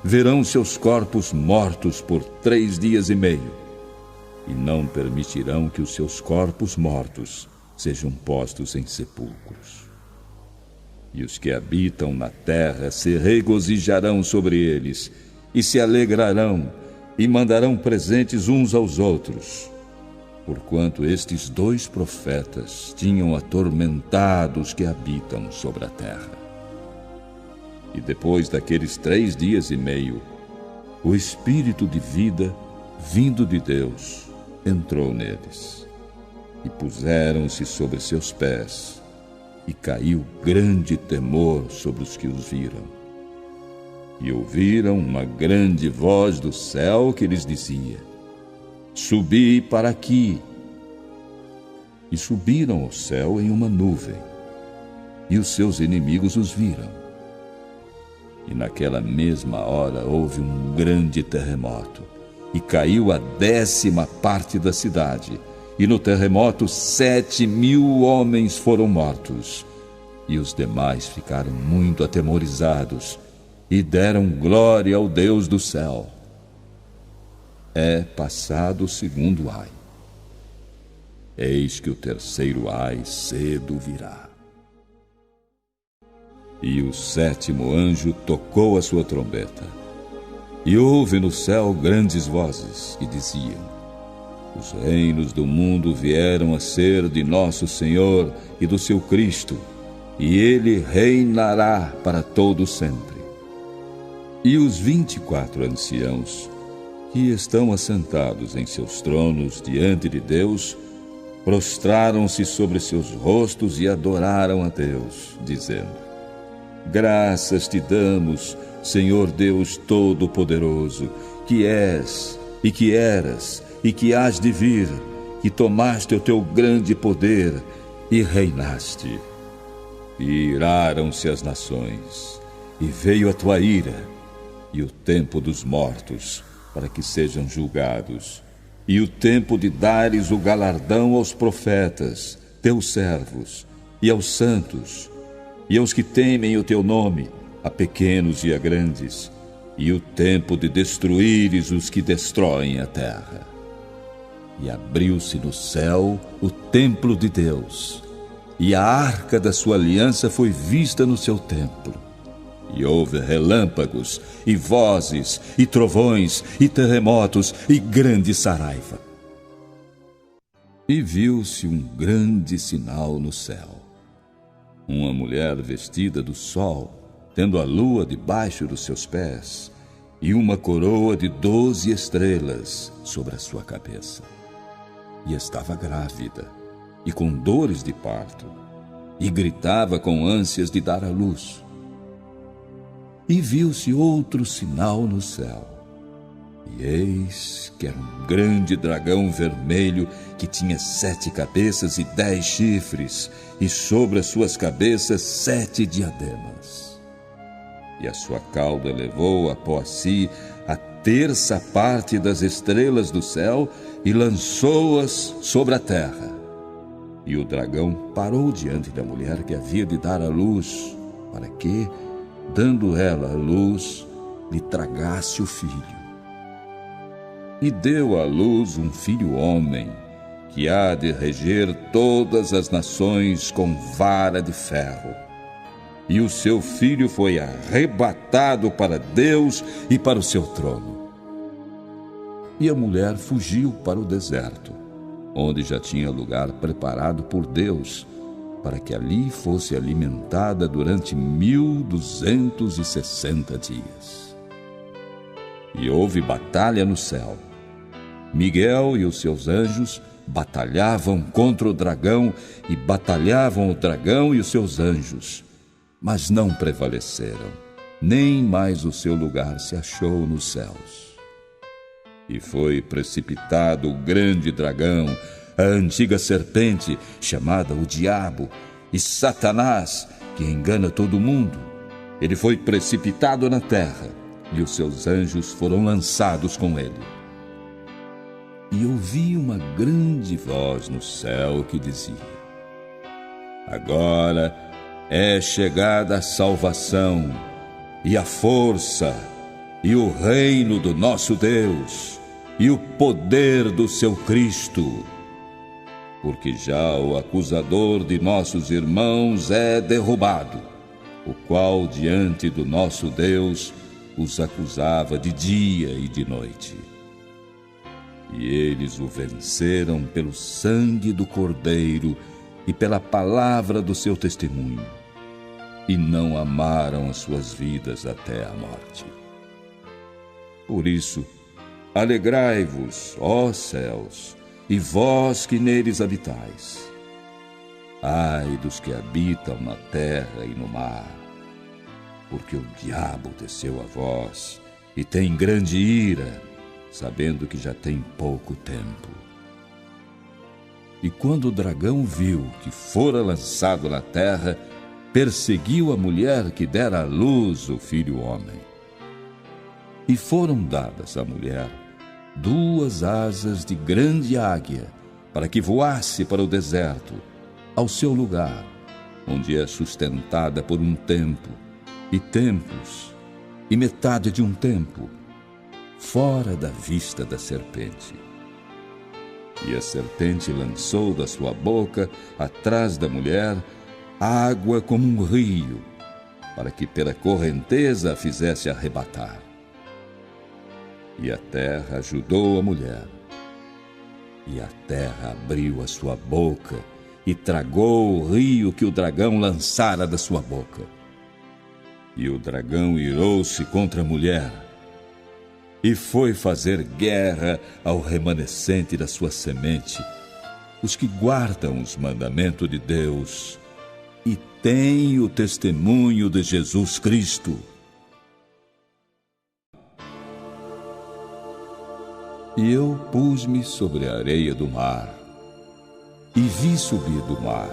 verão seus corpos mortos por 3 dias e meio, e não permitirão que os seus corpos mortos sejam postos em sepulcros. E os que habitam na terra se regozijarão sobre eles, e se alegrarão, e mandarão presentes uns aos outros, porquanto estes 2 profetas tinham atormentado os que habitam sobre a terra. E depois daqueles 3 dias e meio, o Espírito de vida, vindo de Deus, entrou neles, e puseram-se sobre seus pés, e caiu grande temor sobre os que os viram. E ouviram uma grande voz do céu que lhes dizia: Subi para aqui. E subiram ao céu em uma nuvem, e os seus inimigos os viram. E naquela mesma hora houve um grande terremoto, e caiu a 10ª parte da cidade, e no terremoto 7.000 homens foram mortos, e os demais ficaram muito atemorizados, e deram glória ao Deus do céu. É passado o 2º ai. Eis que o 3º ai cedo virá. E o 7º anjo tocou a sua trombeta, e houve no céu grandes vozes que diziam: Os reinos do mundo vieram a ser de nosso Senhor e do seu Cristo, e ele reinará para todo sempre. E os 24 anciãos, que estão assentados em seus tronos diante de Deus, prostraram-se sobre seus rostos e adoraram a Deus, dizendo: Graças te damos, Senhor Deus Todo-Poderoso, que és, e que eras, e que hás de vir, que tomaste o teu grande poder e reinaste. E iraram-se as nações, e veio a tua ira, e o tempo dos mortos, para que sejam julgados, e o tempo de dares o galardão aos profetas, teus servos, e aos santos, e aos que temem o teu nome, a pequenos e a grandes, e o tempo de destruíres os que destroem a terra. E abriu-se no céu o templo de Deus, e a arca da sua aliança foi vista no seu templo. E houve relâmpagos, e vozes, e trovões, e terremotos, e grande saraiva. E viu-se um grande sinal no céu: uma mulher vestida do sol, tendo a lua debaixo dos seus pés, e uma coroa de 12 estrelas sobre a sua cabeça. E estava grávida, e com dores de parto, e gritava com ânsias de dar à luz. E viu-se outro sinal no céu, e eis que era um grande dragão vermelho que tinha 7 cabeças e 10 chifres, e sobre as suas cabeças 7 diademas. E a sua cauda levou após si a 1/3 parte das estrelas do céu e lançou-as sobre a terra. E o dragão parou diante da mulher que havia de dar à luz, para que, dando ela à luz, lhe tragasse o filho. E deu à luz um filho homem, que há de reger todas as nações com vara de ferro. E o seu filho foi arrebatado para Deus e para o seu trono. E a mulher fugiu para o deserto, onde já tinha lugar preparado por Deus, para que ali fosse alimentada durante 1260 dias. E houve batalha no céu. Miguel e os seus anjos batalhavam contra o dragão e batalhavam o dragão e os seus anjos, mas não prevaleceram, nem mais o seu lugar se achou nos céus. E foi precipitado o grande dragão, a antiga serpente, chamada o Diabo, e Satanás, que engana todo mundo. Ele foi precipitado na terra, e os seus anjos foram lançados com ele. E ouvi uma grande voz no céu que dizia: agora é chegada a salvação, e a força, e o reino do nosso Deus, e o poder do seu Cristo. Porque já o acusador de nossos irmãos é derrubado, o qual diante do nosso Deus os acusava de dia e de noite. E eles o venceram pelo sangue do Cordeiro e pela palavra do seu testemunho, e não amaram as suas vidas até a morte. Por isso, alegrai-vos, ó céus, e vós que neles habitais. Ai dos que habitam na terra e no mar, porque o diabo desceu a vós e tem grande ira, sabendo que já tem pouco tempo. E quando o dragão viu que fora lançado na terra, perseguiu a mulher que dera à luz o filho homem. E foram dadas à mulher 2 asas de grande águia, para que voasse para o deserto, ao seu lugar, onde é sustentada por um tempo, e tempos, e metade de um tempo, fora da vista da serpente. E a serpente lançou da sua boca, atrás da mulher, água como um rio, para que pela correnteza a fizesse arrebatar. E a terra ajudou a mulher. E a terra abriu a sua boca e tragou o rio que o dragão lançara da sua boca. E o dragão irou-se contra a mulher e foi fazer guerra ao remanescente da sua semente, os que guardam os mandamentos de Deus e têm o testemunho de Jesus Cristo. E eu pus-me sobre a areia do mar, e vi subir do mar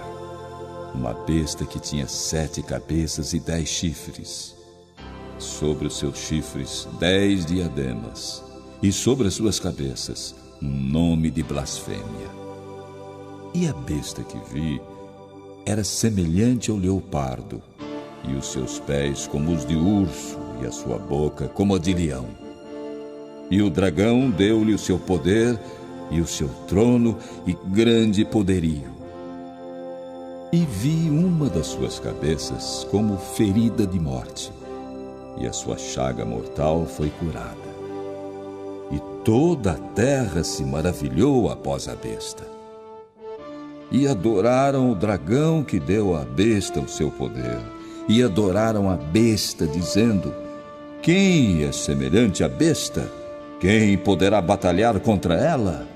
uma besta que tinha 7 cabeças e 10 chifres. Sobre os seus chifres 10 diademas, e sobre as suas cabeças um nome de blasfêmia. E a besta que vi era semelhante ao leopardo, e os seus pés como os de urso, e a sua boca como a de leão. E o dragão deu-lhe o seu poder, e o seu trono, e grande poderio. E vi uma das suas cabeças como ferida de morte, e a sua chaga mortal foi curada. E toda a terra se maravilhou após a besta. E adoraram o dragão que deu à besta o seu poder, e adoraram a besta, dizendo: quem é semelhante à besta? Quem poderá batalhar contra ela?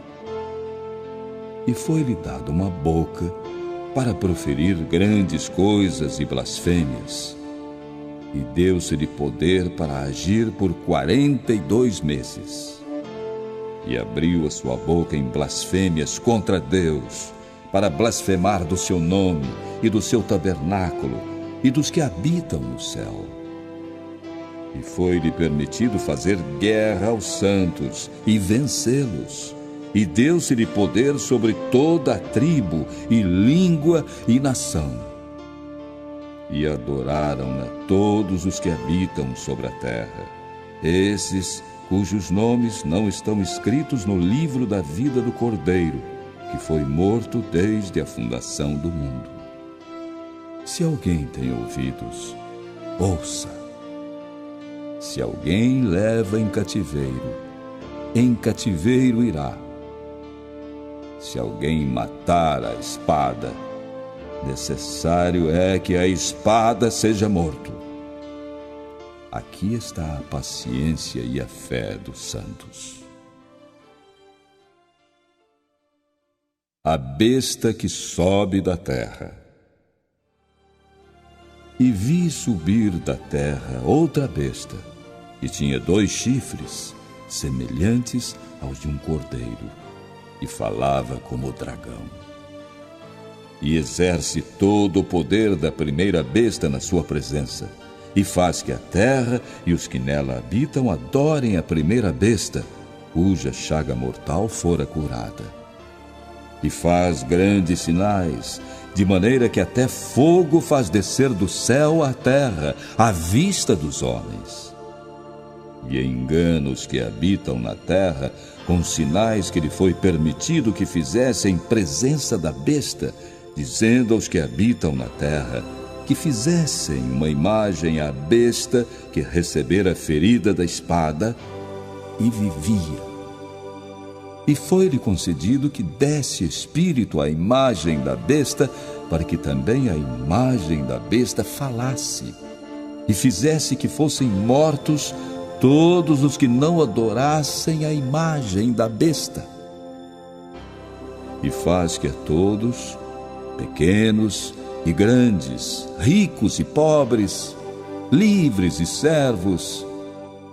E foi-lhe dada uma boca para proferir grandes coisas e blasfêmias. E deu-se-lhe poder para agir por 42 meses. E abriu a sua boca em blasfêmias contra Deus, para blasfemar do seu nome e do seu tabernáculo e dos que habitam no céu. E foi-lhe permitido fazer guerra aos santos e vencê-los. E deu-se-lhe poder sobre toda a tribo, e língua e nação. E adoraram-na todos os que habitam sobre a terra, esses cujos nomes não estão escritos no livro da vida do Cordeiro, que foi morto desde a fundação do mundo. Se alguém tem ouvidos, ouça. Se alguém leva em cativeiro irá. Se alguém matar a espada, necessário é que a espada seja morto. Aqui está a paciência e a fé dos santos. A besta que sobe da terra. E vi subir da terra outra besta, que tinha 2 chifres, semelhantes aos de um cordeiro, e falava como o dragão. E exerce todo o poder da primeira besta na sua presença, e faz que a terra e os que nela habitam adorem a primeira besta, cuja chaga mortal fora curada. E faz grandes sinais, de maneira que até fogo faz descer do céu à terra, à vista dos homens. E engana os que habitam na terra com sinais que lhe foi permitido que fizessem em presença da besta, dizendo aos que habitam na terra que fizessem uma imagem à besta que recebera a ferida da espada e vivia. E foi-lhe concedido que desse espírito à imagem da besta, para que também a imagem da besta falasse, e fizesse que fossem mortos todos os que não adorassem a imagem da besta. E faz que a todos, pequenos e grandes, ricos e pobres, livres e servos,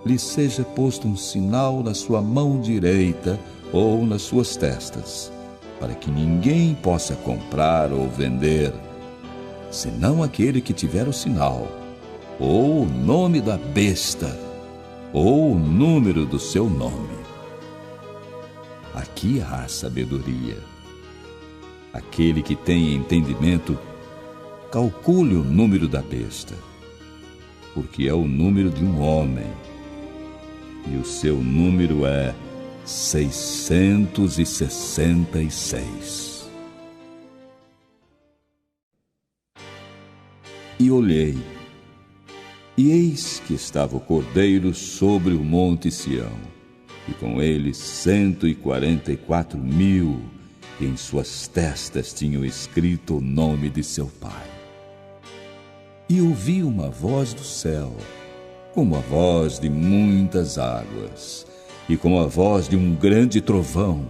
lhe seja posto um sinal na sua mão direita ou nas suas testas, para que ninguém possa comprar ou vender, senão aquele que tiver o sinal, ou o nome da besta, ou o número do seu nome. Aqui há sabedoria. Aquele que tem entendimento, calcule o número da besta, porque é o número de um homem, e o seu número é 666. E olhei, e eis que estava o Cordeiro sobre o monte Sião, e com ele 144.000, que em suas testas tinham escrito o nome de seu Pai. E ouvi uma voz do céu, como a voz de muitas águas, e como a voz de um grande trovão.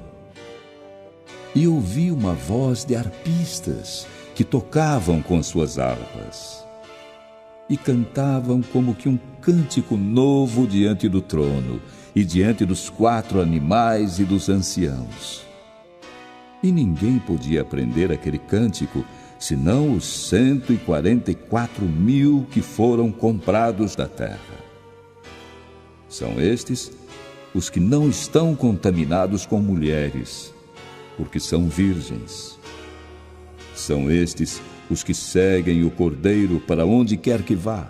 E ouvi uma voz de arpistas, que tocavam com suas harpas, e cantavam como que um cântico novo diante do trono, e diante dos 4 animais e dos anciãos. E ninguém podia aprender aquele cântico, senão os 144.000 que foram comprados da terra. São estes os que não estão contaminados com mulheres, porque são virgens. São estes os que seguem o Cordeiro para onde quer que vá.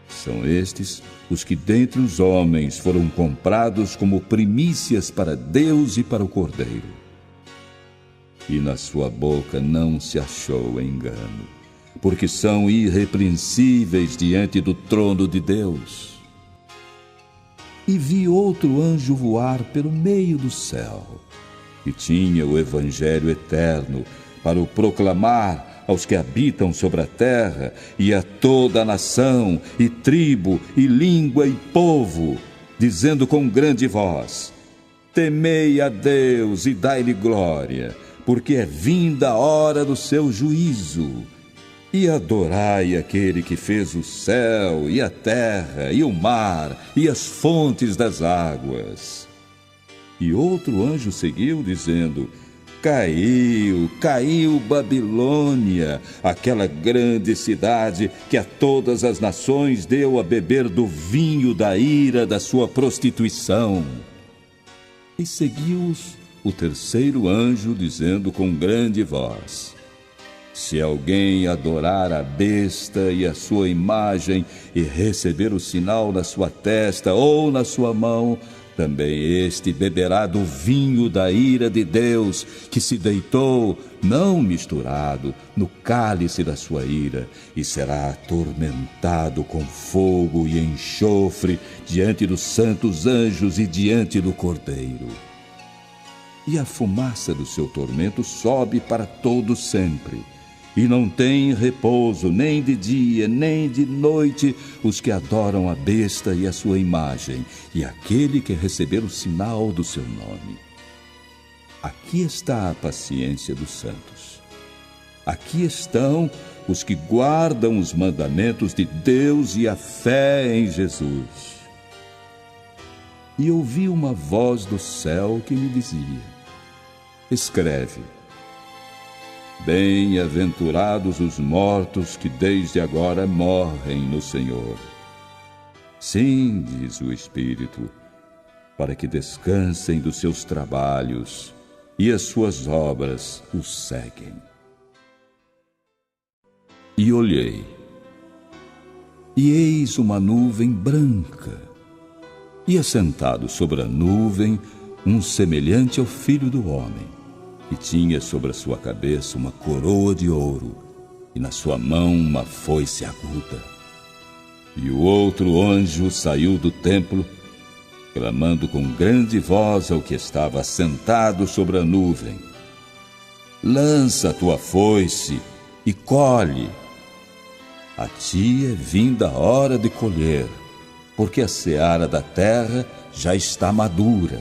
São estes os que dentre os homens foram comprados como primícias para Deus e para o Cordeiro. E na sua boca não se achou engano, porque são irrepreensíveis diante do trono de Deus. E vi outro anjo voar pelo meio do céu, e tinha o evangelho eterno para o proclamar aos que habitam sobre a terra, e a toda a nação, e tribo, e língua, e povo, dizendo com grande voz: temei a Deus e dai-lhe glória, porque é vinda a hora do seu juízo. E adorai aquele que fez o céu, e a terra, e o mar, e as fontes das águas. E outro anjo seguiu, dizendo: caiu, caiu Babilônia, aquela grande cidade que a todas as nações deu a beber do vinho da ira da sua prostituição. E seguiu-os o terceiro anjo, dizendo com grande voz: se alguém adorar a besta e a sua imagem e receber o sinal na sua testa ou na sua mão, também este beberá do vinho da ira de Deus, que se deitou, não misturado, no cálice da sua ira, e será atormentado com fogo e enxofre diante dos santos anjos e diante do Cordeiro. E a fumaça do seu tormento sobe para todo sempre, e não tem repouso nem de dia nem de noite os que adoram a besta e a sua imagem, e aquele que receber o sinal do seu nome. aqui está a paciência dos santos. Aqui estão os que guardam os mandamentos de Deus e a fé em Jesus. E ouvi uma voz do céu que me dizia: escreve: bem-aventurados os mortos que desde agora morrem no Senhor. Sim, diz o Espírito, para que descansem dos seus trabalhos, e as suas obras os seguem. E olhei, e eis uma nuvem branca, e assentado sobre a nuvem, um semelhante ao Filho do Homem, que tinha sobre a sua cabeça uma coroa de ouro, e na sua mão uma foice aguda. E o outro anjo saiu do templo, clamando com grande voz ao que estava assentado sobre a nuvem: lança a tua foice e colhe. A ti é vinda a hora de colher, porque a seara da terra já está madura.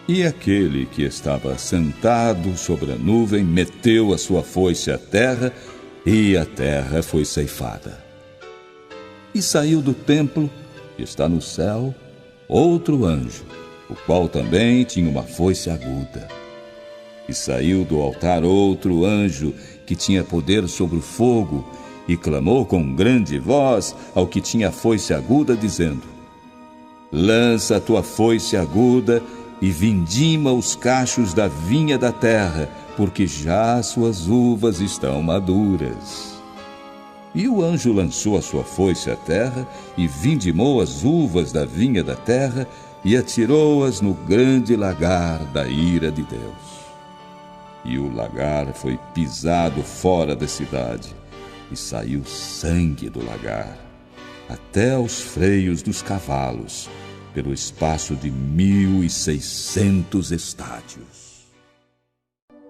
E aquele que estava sentado sobre a nuvem meteu a sua foice à terra, e a terra foi ceifada. E saiu do templo, que está no céu, outro anjo, o qual também tinha uma foice aguda. E saiu do altar outro anjo, que tinha poder sobre o fogo, e clamou com grande voz ao que tinha a foice aguda, dizendo: lança a tua foice aguda e vindima os cachos da vinha da terra, porque já as suas uvas estão maduras. E o anjo lançou a sua foice à terra, e vindimou as uvas da vinha da terra, e atirou-as no grande lagar da ira de Deus. E o lagar foi pisado fora da cidade, e saiu sangue do lagar, até aos freios dos cavalos, pelo espaço de 1.600 estádios.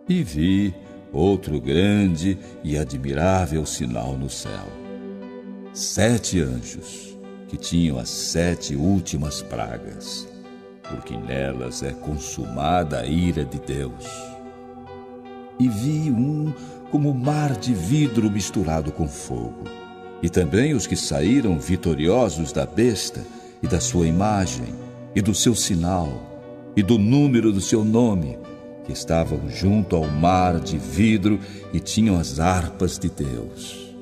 E vi outro grande e admirável sinal no céu: 7 anjos, que tinham as 7 últimas pragas, porque nelas é consumada a ira de Deus. E vi um como mar de vidro misturado com fogo, e também os que saíram vitoriosos da besta e da sua imagem, e do seu sinal, e do número do seu nome, que estavam junto ao mar de vidro e tinham as harpas de Deus.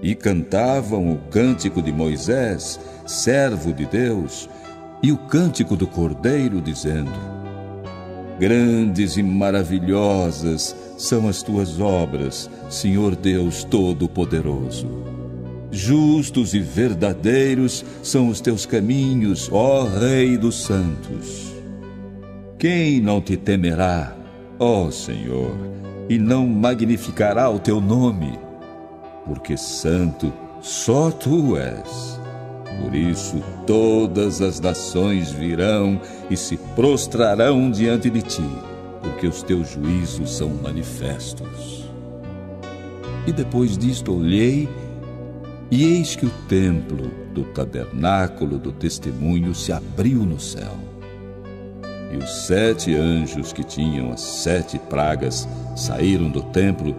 E cantavam o cântico de Moisés, servo de Deus, e o cântico do Cordeiro, dizendo: grandes e maravilhosas são as tuas obras, Senhor Deus Todo-Poderoso. Justos e verdadeiros são os teus caminhos, ó Rei dos santos. Quem não te temerá, ó Senhor, e não magnificará o teu nome? Porque santo só tu és. Por isso todas as nações virão e se prostrarão diante de ti, porque os teus juízos são manifestos. E depois disto olhei, e eis que o templo do tabernáculo do testemunho se abriu no céu. E os 7 anjos que tinham as 7 pragas saíram do templo,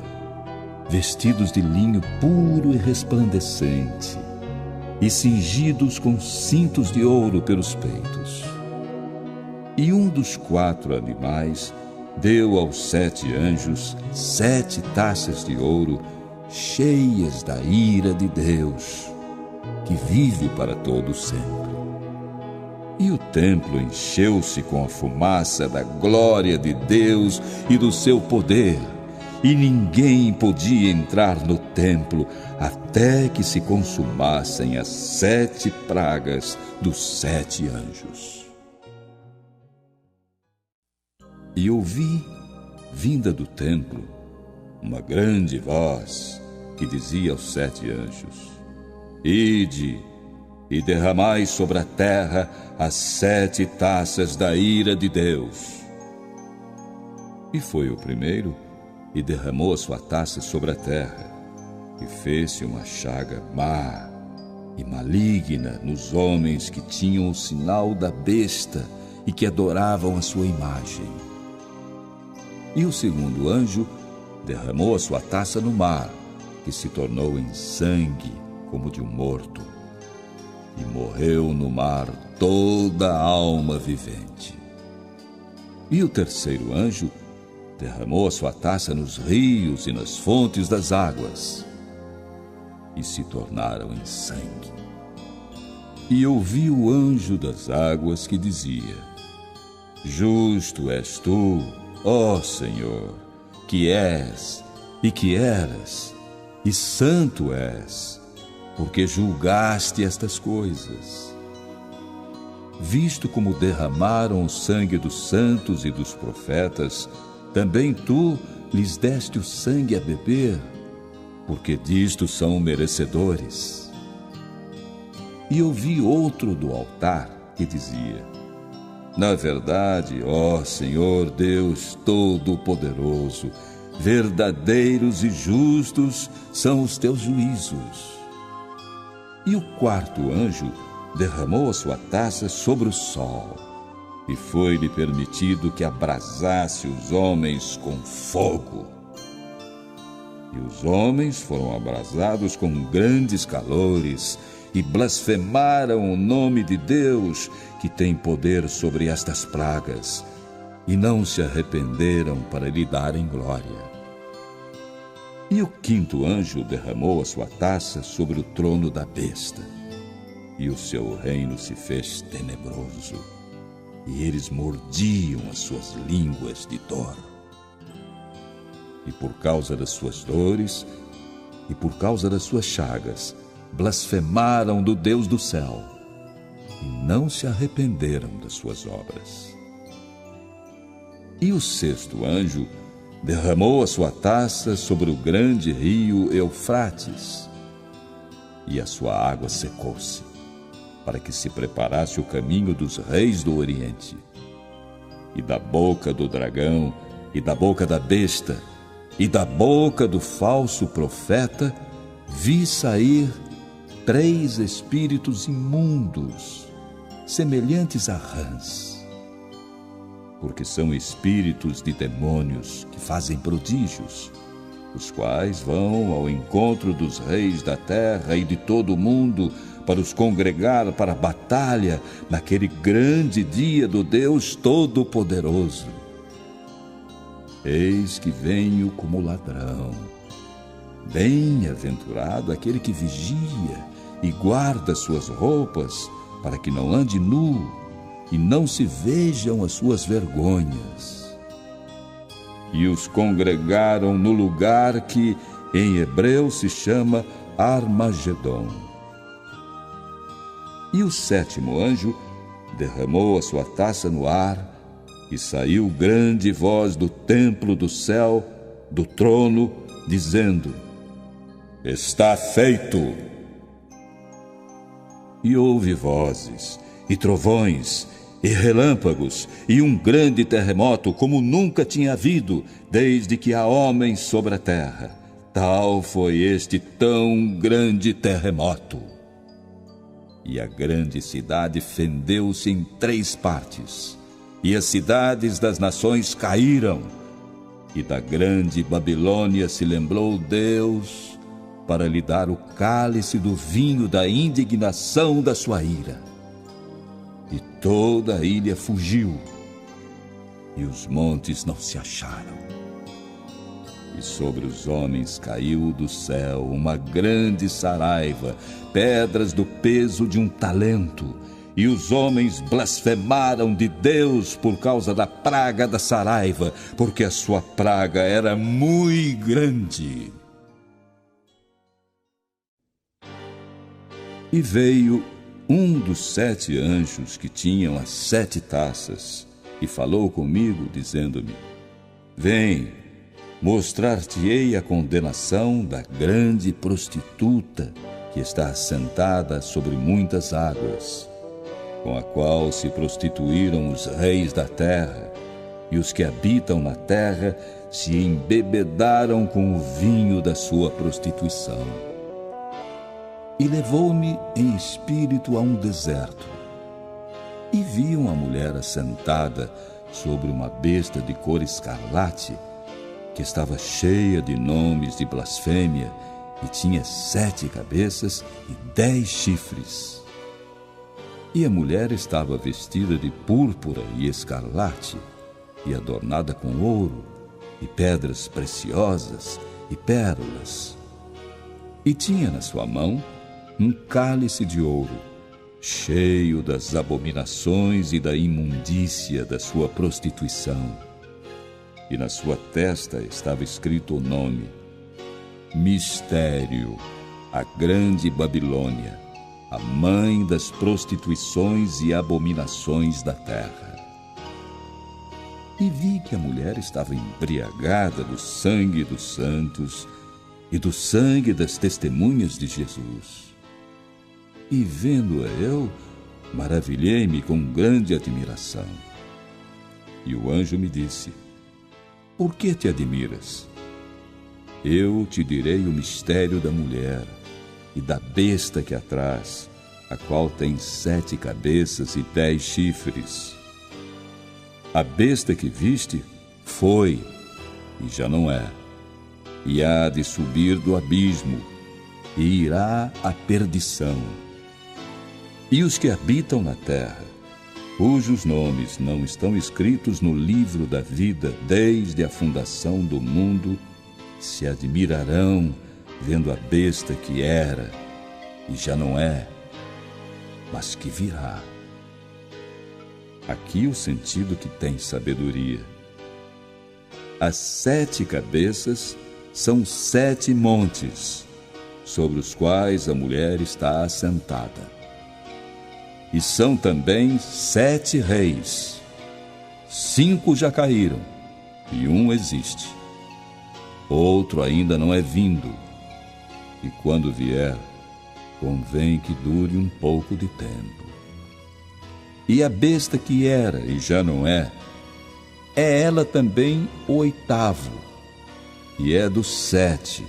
vestidos de linho puro e resplandecente, e cingidos com cintos de ouro pelos peitos. E um dos 4 animais deu aos 7 anjos 7 taças de ouro, cheias da ira de Deus, que vive para todo sempre. E o templo encheu-se com a fumaça da glória de Deus e do seu poder, e ninguém podia entrar no templo até que se consumassem as 7 pragas dos 7 anjos. E ouvi, vinda do templo, uma grande voz que dizia aos 7 anjos: ide e derramai sobre a terra as 7 taças da ira de Deus. E foi o primeiro e derramou a sua taça sobre a terra, e fez-se uma chaga má e maligna nos homens que tinham o sinal da besta e que adoravam a sua imagem. E o segundo anjo derramou a sua taça no mar, que se tornou em sangue como de um morto. E morreu no mar toda a alma vivente. E o terceiro anjo derramou a sua taça nos rios e nas fontes das águas, e se tornaram em sangue. E ouvi o anjo das águas que dizia: Justo és tu, ó Senhor, que és e que eras, e santo és, porque julgaste estas coisas. Visto como derramaram o sangue dos santos e dos profetas, também tu lhes deste o sangue a beber, porque disto são merecedores. E ouvi outro do altar que dizia: Na verdade, ó Senhor Deus Todo-Poderoso, verdadeiros e justos são os teus juízos. E o quarto anjo derramou a sua taça sobre o sol, e foi-lhe permitido que abrasasse os homens com fogo. E os homens foram abrasados com grandes calores e blasfemaram o nome de Deus, que tem poder sobre estas pragas, e não se arrependeram para lhe darem glória. E o quinto anjo derramou a sua taça sobre o trono da besta, e o seu reino se fez tenebroso, e eles mordiam as suas línguas de dor. E por causa das suas dores e por causa das suas chagas, blasfemaram do Deus do céu, e não se arrependeram das suas obras. E o sexto anjo derramou a sua taça sobre o grande rio Eufrates, e a sua água secou-se, para que se preparasse o caminho dos reis do Oriente. E da boca do dragão, e da boca da besta, e da boca do falso profeta, vi sair 3 espíritos imundos, semelhantes a rãs, porque são espíritos de demônios que fazem prodígios, os quais vão ao encontro dos reis da terra e de todo o mundo para os congregar para a batalha naquele grande dia do Deus Todo-Poderoso. Eis que venho como ladrão. Bem-aventurado aquele que vigia e guarda suas roupas, para que não ande nu e não se vejam as suas vergonhas. E os congregaram no lugar que em hebreu se chama Armagedon. E o sétimo anjo derramou a sua taça no ar, e saiu grande voz do templo do céu, do trono, dizendo: Está feito! E houve vozes, e trovões, e relâmpagos, e um grande terremoto, como nunca tinha havido, desde que há homens sobre a terra. Tal foi este tão grande terremoto. E a grande cidade fendeu-se em 3 partes, e as cidades das nações caíram. E da grande Babilônia se lembrou Deus para lhe dar o cálice do vinho da indignação da sua ira. E toda a ilha fugiu, e os montes não se acharam. E sobre os homens caiu do céu uma grande saraiva, pedras do peso de um talento, e os homens blasfemaram de Deus por causa da praga da saraiva, porque a sua praga era muito grande. E veio um dos 7 anjos que tinham as 7 taças, e falou comigo, dizendo-me: Vem, mostrar-te-ei a condenação da grande prostituta, que está assentada sobre muitas águas, com a qual se prostituíram os reis da terra, e os que habitam na terra se embebedaram com o vinho da sua prostituição. E levou-me em espírito a um deserto, e viam a mulher assentada sobre uma besta de cor escarlate, que estava cheia de nomes de blasfêmia e tinha 7 cabeças e 10 chifres. E a mulher estava vestida de púrpura e escarlate, e adornada com ouro, e pedras preciosas, e pérolas. E tinha na sua mão um cálice de ouro, cheio das abominações e da imundícia da sua prostituição. E na sua testa estava escrito o nome: Mistério, a Grande Babilônia, a mãe das prostituições e abominações da terra. E vi que a mulher estava embriagada do sangue dos santos e do sangue das testemunhas de Jesus. E vendo-a eu, maravilhei-me com grande admiração. E o anjo me disse: Por que te admiras? Eu te direi o mistério da mulher e da besta que a traz, a qual tem 7 cabeças e 10 chifres. A besta que viste foi, e já não é, e há de subir do abismo, e irá à perdição. E os que habitam na terra, cujos nomes não estão escritos no livro da vida desde a fundação do mundo, se admirarão vendo a besta que era, e já não é, mas que virá. Aqui o sentido que tem sabedoria. As 7 cabeças são 7 montes, sobre os quais a mulher está assentada. E são também 7 reis. 5 já caíram, e um existe. Outro ainda não é vindo, e quando vier, convém que dure um pouco de tempo. E a besta que era e já não é ela também o 8º, e é dos 7,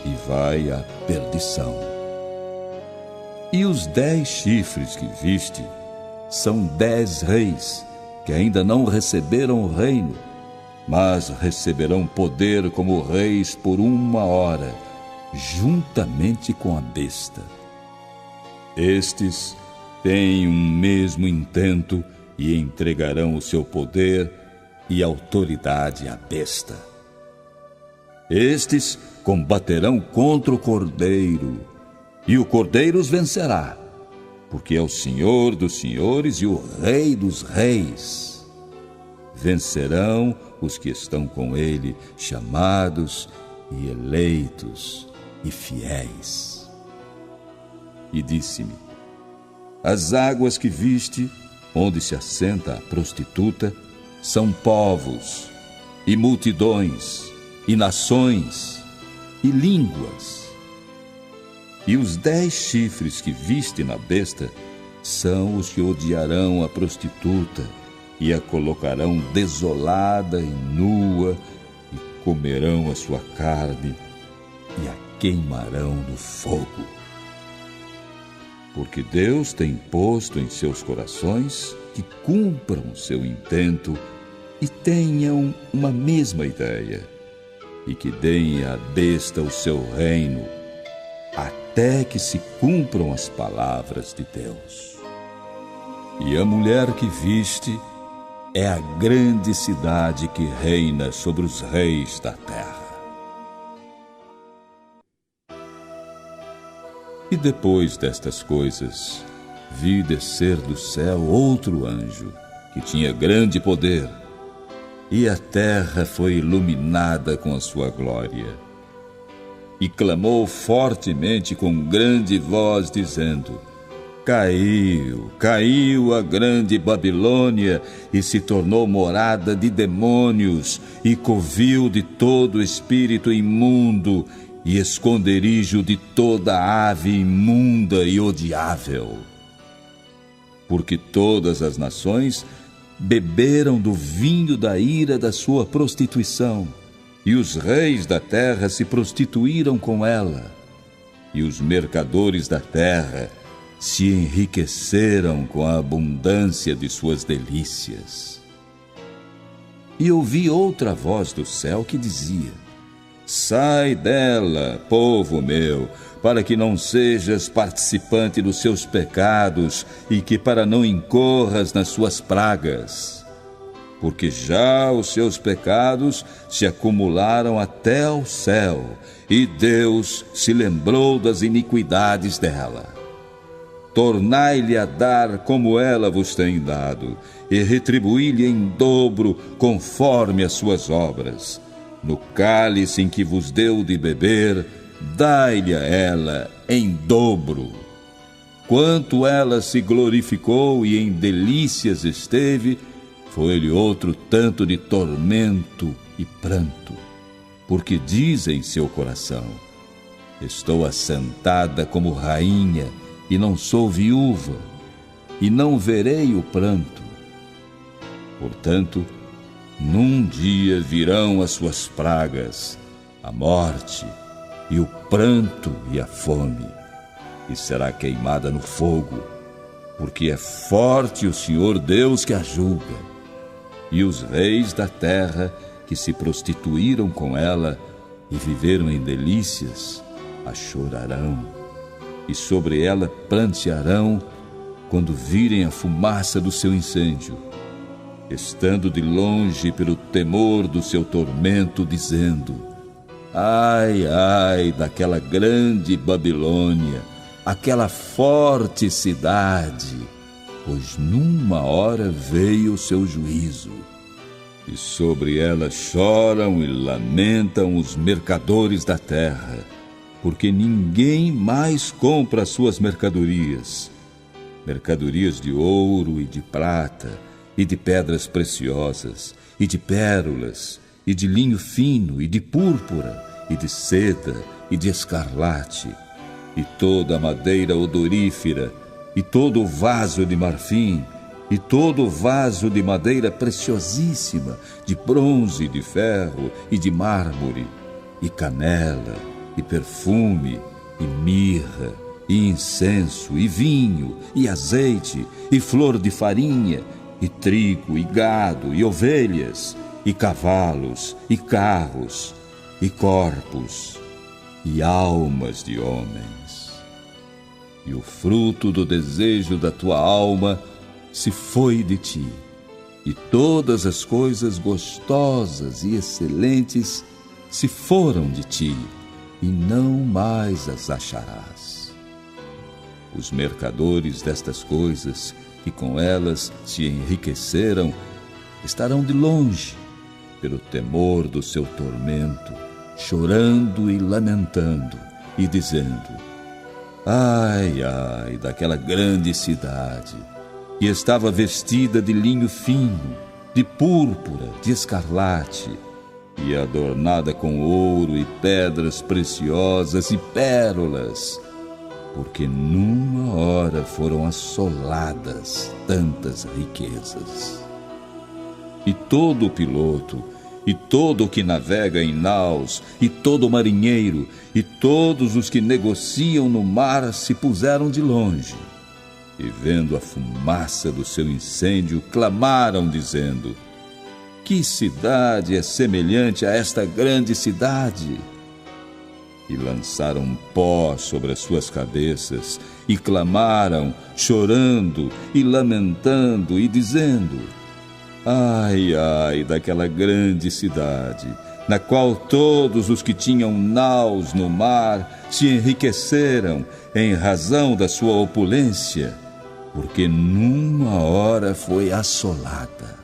e vai à perdição. E os 10 chifres que viste são 10 reis, que ainda não receberam o reino, mas receberão poder como reis por 1 hora, juntamente com a besta. Estes têm um mesmo intento e entregarão o seu poder e autoridade à besta. Estes combaterão contra o Cordeiro, e o Cordeiro os vencerá, porque é o Senhor dos senhores e o Rei dos reis. Vencerão os que estão com ele, chamados e eleitos e fiéis. E disse-me: As águas que viste, onde se assenta a prostituta, são povos, e multidões, e nações, e línguas. E os 10 chifres que viste na besta são os que odiarão a prostituta, e a colocarão desolada e nua, e comerão a sua carne, e a queimarão no fogo. Porque Deus tem posto em seus corações que cumpram seu intento e tenham uma mesma ideia, e que deem à besta o seu reino, até que se cumpram as palavras de Deus. E a mulher que viste é a grande cidade que reina sobre os reis da terra. E depois destas coisas, vi descer do céu outro anjo, que tinha grande poder, e a terra foi iluminada com a sua glória. E clamou fortemente com grande voz, dizendo: Caiu, caiu a grande Babilônia, e se tornou morada de demônios, e covil de todo espírito imundo, e esconderijo de toda ave imunda e odiável. Porque todas as nações beberam do vinho da ira da sua prostituição, e os reis da terra se prostituíram com ela, e os mercadores da terra se enriqueceram com a abundância de suas delícias. E ouvi outra voz do céu que dizia: Sai dela, povo meu, para que não sejas participante dos seus pecados e que para não incorras nas suas pragas. Porque já os seus pecados se acumularam até ao céu, e Deus se lembrou das iniquidades dela. Tornai-lhe a dar como ela vos tem dado, e retribuí-lhe em dobro conforme as suas obras. No cálice em que vos deu de beber, dai-lhe a ela em dobro. Quanto ela se glorificou e em delícias esteve, foi-lhe outro tanto de tormento e pranto, porque diz em seu coração: Estou assentada como rainha, e não sou viúva, e não verei o pranto. Portanto, num dia virão as suas pragas, a morte, e o pranto e a fome, e será queimada no fogo, porque é forte o Senhor Deus que a julga. E os reis da terra que se prostituíram com ela e viveram em delícias, a chorarão, e sobre ela prantearão quando virem a fumaça do seu incêndio, estando de longe pelo temor do seu tormento, dizendo: Ai, ai, daquela grande Babilônia, aquela forte cidade, pois numa hora veio o seu juízo. E sobre ela choram e lamentam os mercadores da terra, porque ninguém mais compra as suas mercadorias, mercadorias de ouro e de prata, e de pedras preciosas, e de pérolas, e de linho fino, e de púrpura, e de seda, e de escarlate, e toda a madeira odorífera, e todo o vaso de marfim, e todo o vaso de madeira preciosíssima, de bronze, de ferro e de mármore, e canela, e perfume, e mirra, e incenso, e vinho, e azeite, e flor de farinha, e trigo, e gado, e ovelhas, e cavalos, e carros, e corpos, e almas de homens. E o fruto do desejo da tua alma se foi de ti, e todas as coisas gostosas e excelentes se foram de ti, e não mais as acharás. Os mercadores destas coisas, que com elas se enriqueceram, estarão de longe, pelo temor do seu tormento, chorando e lamentando, e dizendo: Ai, ai, daquela grande cidade, que estava vestida de linho fino, de púrpura, de escarlate, e adornada com ouro e pedras preciosas e pérolas, porque numa hora foram assoladas tantas riquezas. E todo o piloto, e todo o que navega em naus, e todo o marinheiro, e todos os que negociam no mar se puseram de longe, e vendo a fumaça do seu incêndio, clamaram, dizendo: Que cidade é semelhante a esta grande cidade? E lançaram pó sobre as suas cabeças, e clamaram, chorando e lamentando, e dizendo: Ai, ai, daquela grande cidade, na qual todos os que tinham naus no mar se enriqueceram em razão da sua opulência, porque numa hora foi assolada.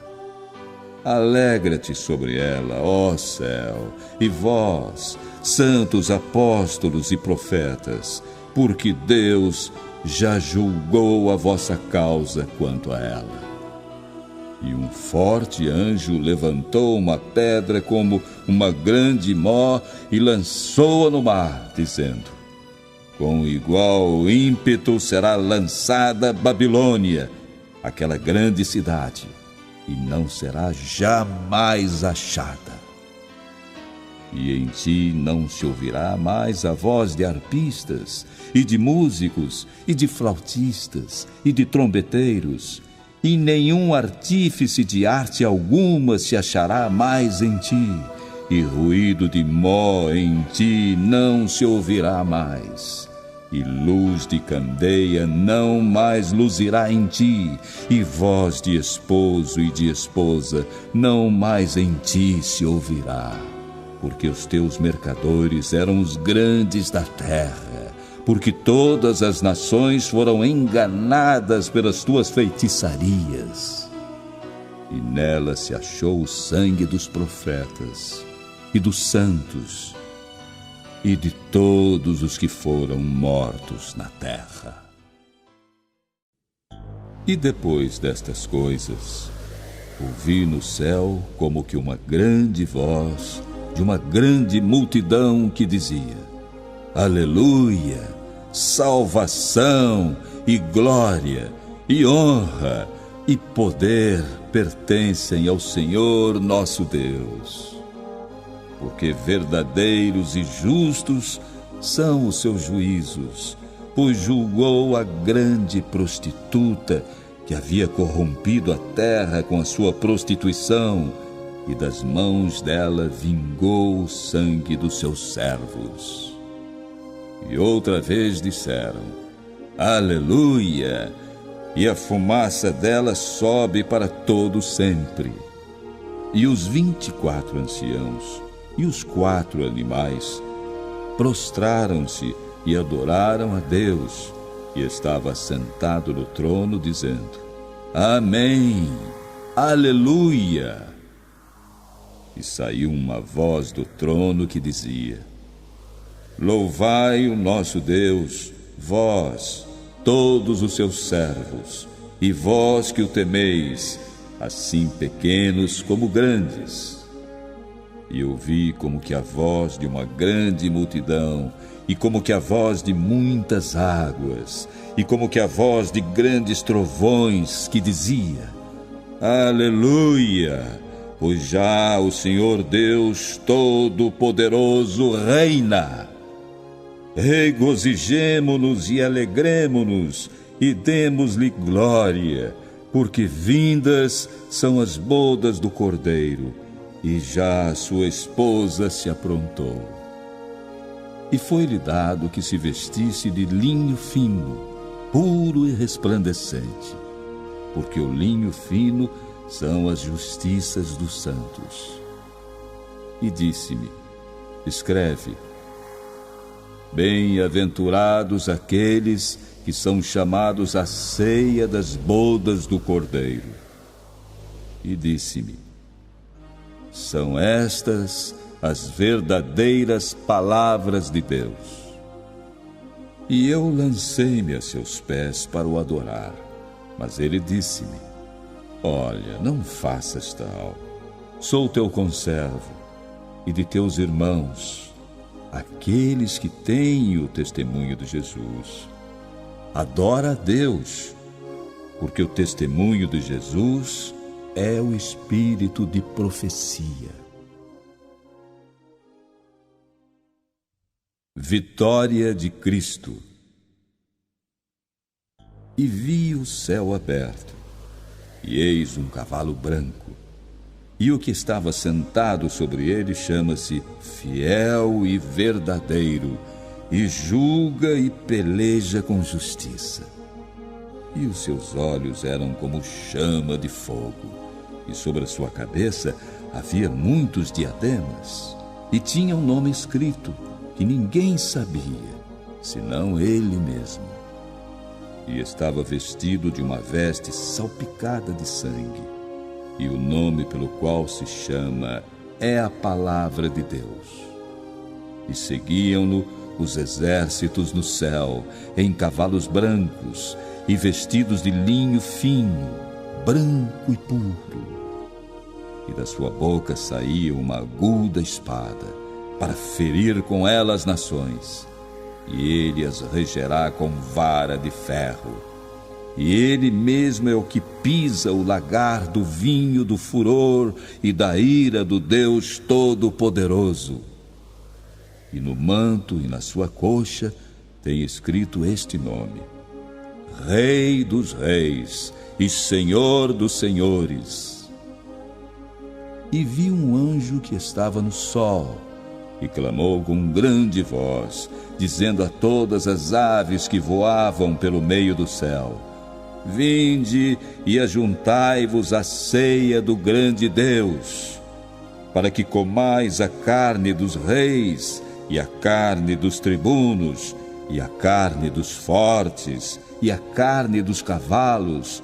Alegra-te sobre ela, ó céu, e vós, santos apóstolos e profetas, porque Deus já julgou a vossa causa quanto a ela. E um forte anjo levantou uma pedra como uma grande mó e lançou-a no mar, dizendo: Com igual ímpeto será lançada Babilônia, aquela grande cidade, e não será jamais achada. E em ti não se ouvirá mais a voz de arpistas, e de músicos, e de flautistas, e de trombeteiros, e nenhum artífice de arte alguma se achará mais em ti, e ruído de mó em ti não se ouvirá mais. E luz de candeia não mais luzirá em ti, e voz de esposo e de esposa não mais em ti se ouvirá. Porque os teus mercadores eram os grandes da terra, porque todas as nações foram enganadas pelas tuas feitiçarias. E nela se achou o sangue dos profetas, e dos santos, e de todos os que foram mortos na terra. E depois destas coisas, ouvi no céu como que uma grande voz de uma grande multidão que dizia: Aleluia! Salvação e glória e honra e poder pertencem ao Senhor nosso Deus. Porque verdadeiros e justos são os seus juízos, pois julgou a grande prostituta que havia corrompido a terra com a sua prostituição, e das mãos dela vingou o sangue dos seus servos. E outra vez disseram: Aleluia! E a fumaça dela sobe para todo sempre. E os 24 anciãos e os 4 animais prostraram-se e adoraram a Deus, que estava sentado no trono, dizendo: Amém! Aleluia! E saiu uma voz do trono que dizia: Louvai o nosso Deus, vós, todos os seus servos, e vós que o temeis, assim pequenos como grandes. E ouvi como que a voz de uma grande multidão, e como que a voz de muitas águas, e como que a voz de grandes trovões, que dizia: Aleluia! Pois já o Senhor Deus Todo-Poderoso reina. Regozijemo-nos e alegremo-nos e demos-lhe glória, porque vindas são as bodas do Cordeiro, e já a sua esposa se aprontou. E foi-lhe dado que se vestisse de linho fino, puro e resplandecente, porque o linho fino são as justiças dos santos. E disse-me: Escreve: Bem-aventurados aqueles que são chamados à ceia das bodas do Cordeiro. E disse-me: São estas as verdadeiras palavras de Deus. E eu lancei-me a seus pés para o adorar. Mas ele disse-me: Olha, não faças tal. Sou teu conservo e de teus irmãos, aqueles que têm o testemunho de Jesus. Adora a Deus, porque o testemunho de Jesus é o espírito de profecia. Vitória de Cristo. E vi o céu aberto, e eis um cavalo branco, e o que estava sentado sobre ele chama-se Fiel e Verdadeiro, e julga e peleja com justiça. E os seus olhos eram como chama de fogo, e sobre a sua cabeça havia muitos diademas, e tinha um nome escrito que ninguém sabia, senão ele mesmo. E estava vestido de uma veste salpicada de sangue, e o nome pelo qual se chama é a Palavra de Deus. E seguiam-no os exércitos no céu, em cavalos brancos, e vestidos de linho fino, branco e puro. E da sua boca saía uma aguda espada, para ferir com ela as nações. E ele as regerá com vara de ferro. E ele mesmo é o que pisa o lagar do vinho do furor e da ira do Deus Todo-Poderoso. e no manto e na sua coxa tem escrito este nome: Rei dos Reis e Senhor dos Senhores. E vi um anjo que estava no sol, e clamou com grande voz, dizendo a todas as aves que voavam pelo meio do céu: Vinde e ajuntai-vos à ceia do grande Deus, para que comais a carne dos reis, e a carne dos tribunos, e a carne dos fortes, e a carne dos cavalos,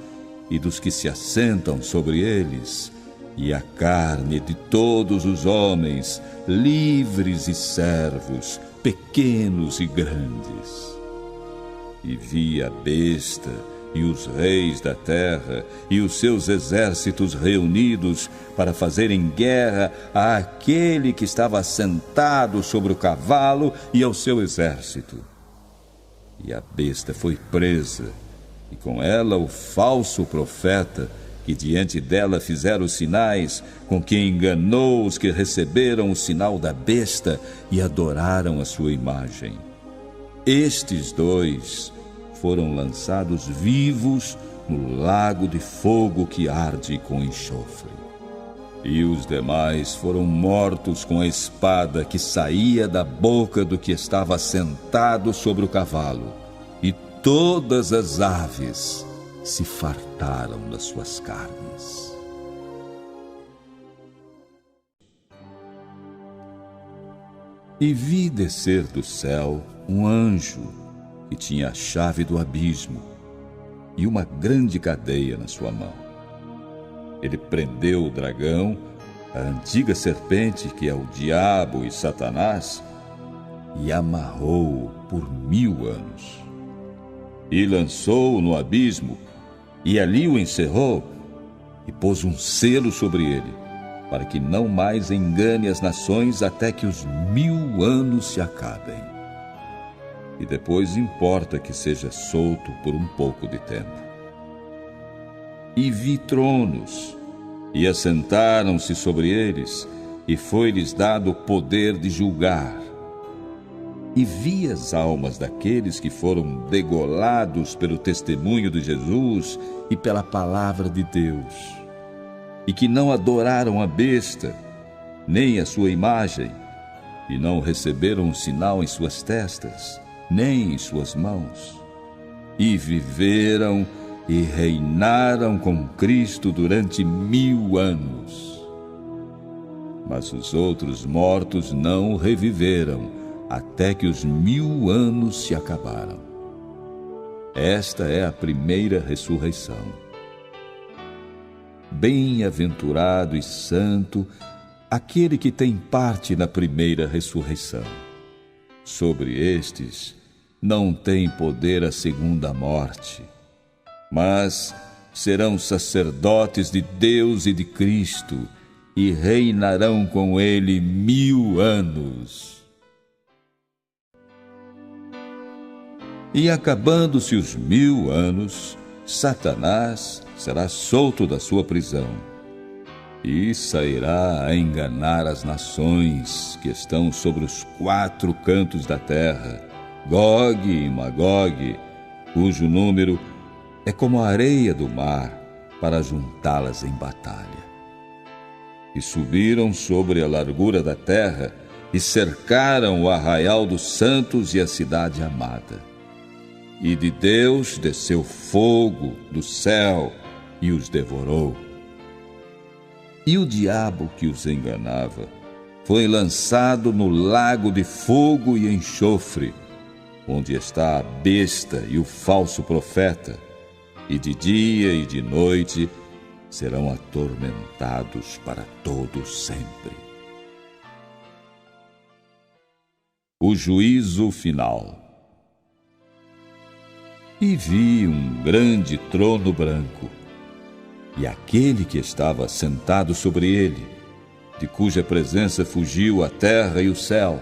e dos que se assentam sobre eles, e a carne de todos os homens, livres e servos, pequenos e grandes. E vi a besta e os reis da terra e os seus exércitos reunidos para fazerem guerra àquele que estava assentado sobre o cavalo e ao seu exército. E a besta foi presa, e com ela o falso profeta, que diante dela fizeram os sinais, com que enganou os que receberam o sinal da besta e adoraram a sua imagem. Estes dois foram lançados vivos no lago de fogo que arde com enxofre. E os demais foram mortos com a espada que saía da boca do que estava sentado sobre o cavalo, e todas as aves se fartaram das suas carnes. E vi descer do céu um anjo que tinha a chave do abismo e uma grande cadeia na sua mão. Ele prendeu o dragão, a antiga serpente, que é o diabo e Satanás, e amarrou-o por 1000 anos. E lançou-o no abismo, e ali o encerrou, e pôs um selo sobre ele, para que não mais engane as nações até que os 1000 anos se acabem. E depois importa que seja solto por um pouco de tempo. E vi tronos, e assentaram-se sobre eles, e foi-lhes dado o poder de julgar. E vi as almas daqueles que foram degolados pelo testemunho de Jesus e pela palavra de Deus, e que não adoraram a besta, nem a sua imagem, e não receberam um sinal em suas testas, nem em suas mãos, e viveram e reinaram com Cristo durante 1000 anos. Mas os outros mortos não reviveram, até que os 1000 anos se acabaram. Esta é a primeira ressurreição. Bem-aventurado e santo aquele que tem parte na primeira ressurreição. Sobre estes não tem poder a segunda morte, mas serão sacerdotes de Deus e de Cristo, e reinarão com ele 1000 anos. E acabando-se os 1000 anos, Satanás será solto da sua prisão, e sairá a enganar as nações que estão sobre os 4 cantos da terra, Gog e Magogue, cujo número é como a areia do mar, para juntá-las em batalha. E subiram sobre a largura da terra, e cercaram o arraial dos santos e a cidade amada. E de Deus desceu fogo do céu e os devorou. E o diabo que os enganava foi lançado no lago de fogo e enxofre, onde está a besta e o falso profeta, e de dia e de noite serão atormentados para todo sempre. O juízo final. E vi um grande trono branco, e aquele que estava sentado sobre ele, de cuja presença fugiu a terra e o céu,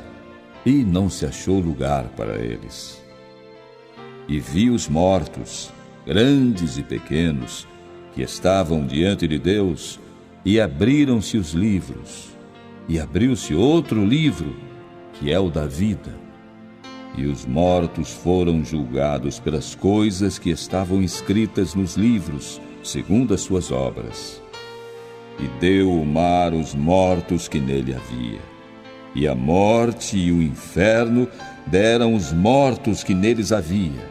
e não se achou lugar para eles. E vi os mortos, grandes e pequenos, que estavam diante de Deus, e abriram-se os livros, e abriu-se outro livro, que é o da vida, e os mortos foram julgados pelas coisas que estavam escritas nos livros, segundo as suas obras. E deu o mar os mortos que nele havia, e a morte e o inferno deram os mortos que neles havia,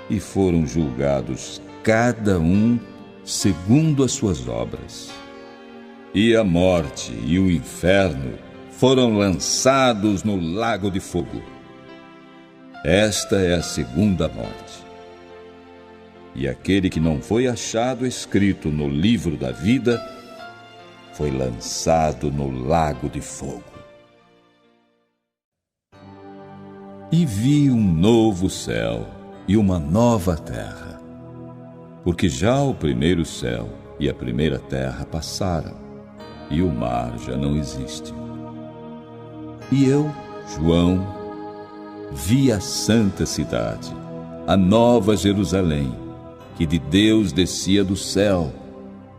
e foram julgados cada um segundo as suas obras. E a morte e o inferno foram lançados no lago de fogo. Esta é a segunda morte. E aquele que não foi achado escrito no livro da vida foi lançado no lago de fogo. E vi um novo céu e uma nova terra, porque já o primeiro céu e a primeira terra passaram, e o mar já não existe. E eu, João, vi a santa cidade, a nova Jerusalém, que de Deus descia do céu,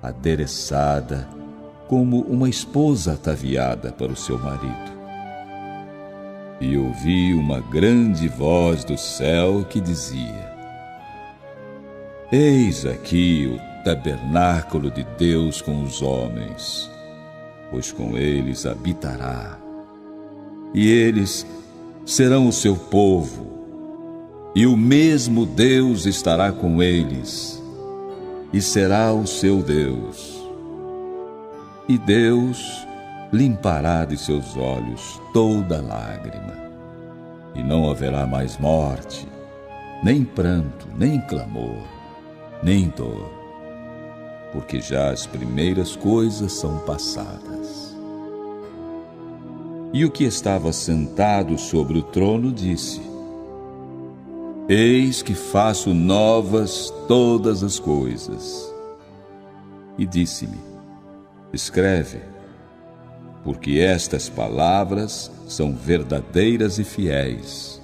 adereçada como uma esposa ataviada para o seu marido. E ouvi uma grande voz do céu que dizia: Eis aqui o tabernáculo de Deus com os homens, pois com eles habitará, e eles serão o seu povo, e o mesmo Deus estará com eles, e será o seu Deus. E Deus limpará de seus olhos toda lágrima, e não haverá mais morte, nem pranto, nem clamor, nem dor, porque já as primeiras coisas são passadas. E o que estava sentado sobre o trono disse: Eis que faço novas todas as coisas. E disse-me: Escreve, porque estas palavras são verdadeiras e fiéis.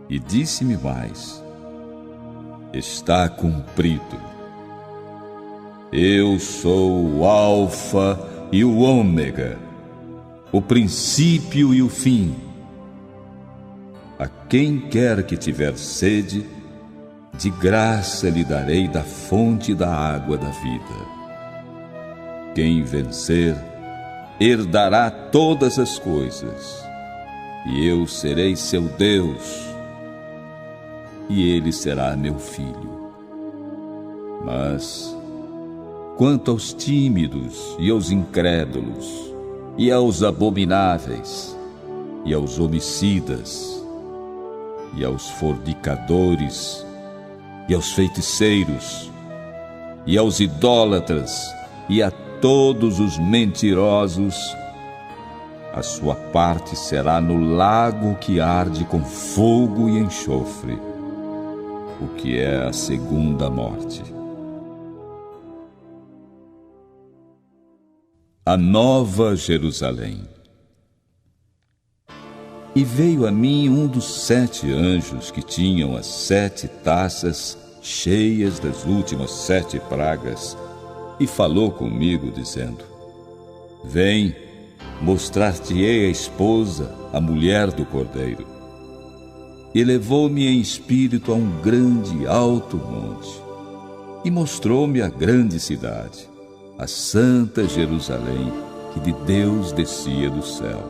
E disse-me mais: Está cumprido. Eu sou o Alfa e o Ômega, o princípio e o fim. A quem quer que tiver sede, de graça lhe darei da fonte da água da vida. Quem vencer, herdará todas as coisas, e eu serei seu Deus, e ele será meu filho. Mas, quanto aos tímidos e aos incrédulos, e aos abomináveis, e aos homicidas, e aos fornicadores, e aos feiticeiros, e aos idólatras, e a todos os mentirosos, a sua parte será no lago que arde com fogo e enxofre, o que é a segunda morte. A Nova Jerusalém. E veio a mim um dos 7 anjos que tinham as 7 taças cheias das últimas 7 pragas, e falou comigo, dizendo: Vem, mostrar-te-ei a esposa, a mulher do Cordeiro. E levou-me em espírito a um grande alto monte, e mostrou-me a grande cidade, a santa Jerusalém, que de Deus descia do céu.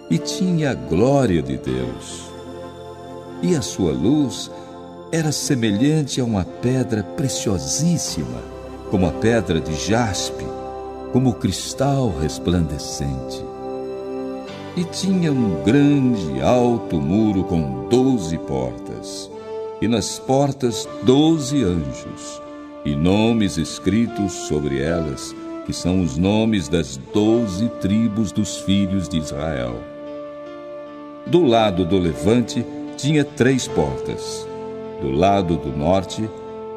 E tinha a glória de Deus, e a sua luz era semelhante a uma pedra preciosíssima, como a pedra de jaspe, como cristal resplandecente. E tinha um grande alto muro com 12 portas, e nas portas 12 anjos, e nomes escritos sobre elas, que são os nomes das 12 tribos dos filhos de Israel. Do lado do levante tinha 3 portas, do lado do norte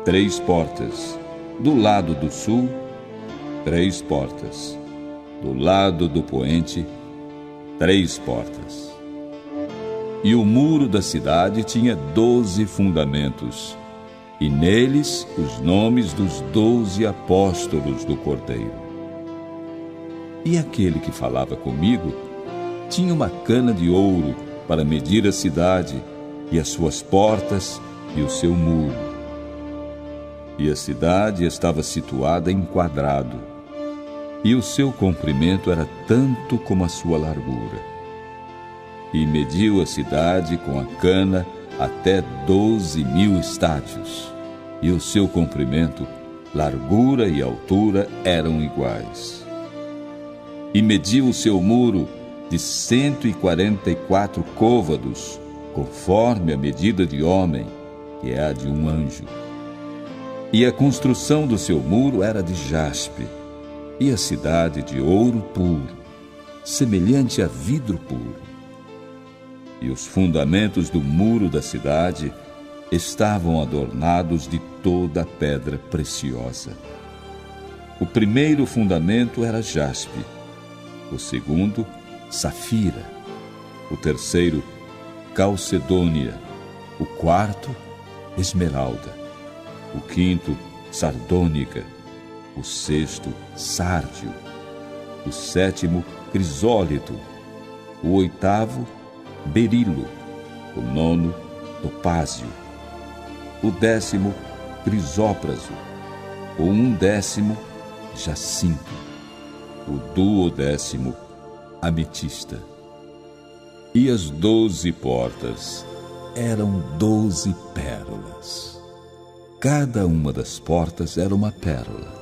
3 portas, do lado do sul 3 portas, do lado do poente 3 portas. E o muro da cidade tinha 12 fundamentos, e neles os nomes dos 12 apóstolos do Cordeiro. E aquele que falava comigo tinha uma cana de ouro para medir a cidade, e as suas portas e o seu muro. E a cidade estava situada em quadrado, e o seu comprimento era tanto como a sua largura. E mediu a cidade com a cana até 12.000 estádios, e o seu comprimento, largura e altura eram iguais. E mediu o seu muro de 144 côvados, conforme a medida de homem, que é a de um anjo. E a construção do seu muro era de jaspe, e a cidade de ouro puro, semelhante a vidro puro. E os fundamentos do muro da cidade estavam adornados de toda a pedra preciosa. O primeiro fundamento era jaspe, o segundo, safira, o terceiro, calcedônia, o quarto, esmeralda, o quinto, sardônica, o sexto, sárdio, o sétimo, crisólito, o oitavo, berilo, o nono, topázio, o 10º, crisópraso, o 11º, jacinto, o 12º, ametista. E as 12 portas eram 12 pérolas. Cada uma das portas era uma pérola.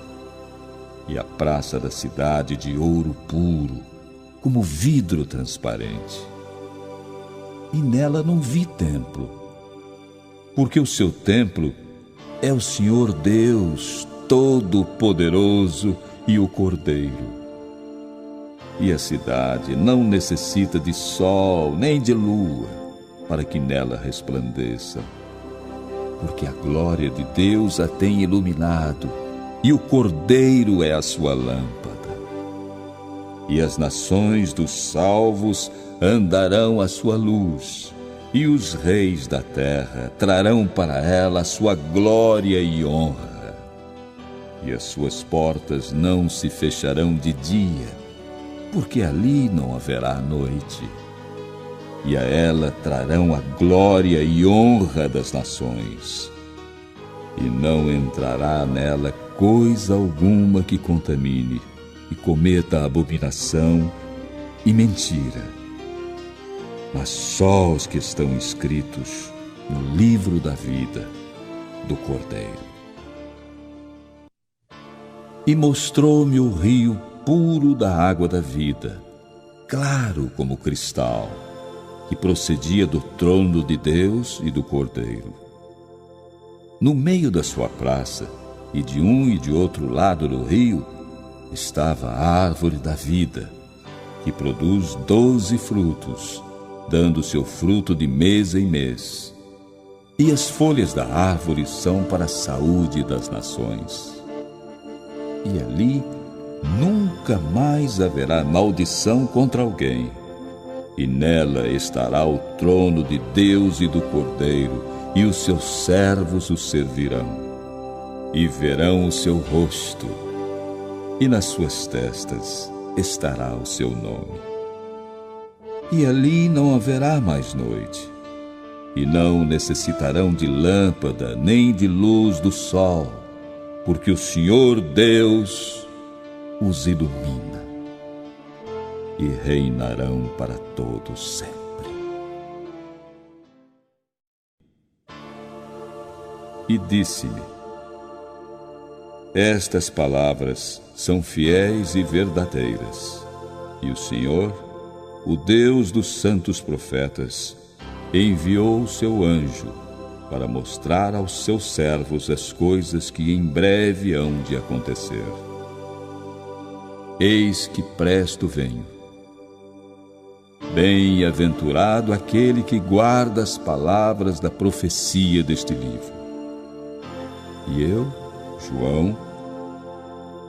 E a praça da cidade de ouro puro, como vidro transparente. E nela não vi templo, porque o seu templo é o Senhor Deus Todo-Poderoso e o Cordeiro. E a cidade não necessita de sol nem de lua para que nela resplandeça, porque a glória de Deus a tem iluminado e o Cordeiro é a sua lâmpada. E as nações dos salvos andarão à sua luz, e os reis da terra trarão para ela a sua glória e honra. E as suas portas não se fecharão de dia, porque ali não haverá noite. E a ela trarão a glória e honra das nações. E não entrará nela coisa alguma que contamine, e cometa abominação e mentira. Mas só os que estão escritos no livro da vida do Cordeiro. E mostrou-me o rio puro da água da vida, claro como cristal, que procedia do trono de Deus e do Cordeiro. No meio da sua praça, e de um e de outro lado do rio, estava a árvore da vida, que produz 12 frutos, dando seu fruto de mês em mês. E as folhas da árvore são para a saúde das nações. E ali nunca mais haverá maldição contra alguém. E nela estará o trono de Deus e do Cordeiro, e os seus servos o servirão. E verão o seu rosto, e nas suas testas estará o seu nome. E ali não haverá mais noite, e não necessitarão de lâmpada nem de luz do sol, porque o Senhor Deus os ilumina, e reinarão para todos sempre. E disse-me: estas palavras são fiéis e verdadeiras, e o Senhor, o Deus dos santos profetas, enviou o seu anjo para mostrar aos seus servos as coisas que em breve hão de acontecer. Eis que presto venho. Bem-aventurado aquele que guarda as palavras da profecia deste livro. E eu, João,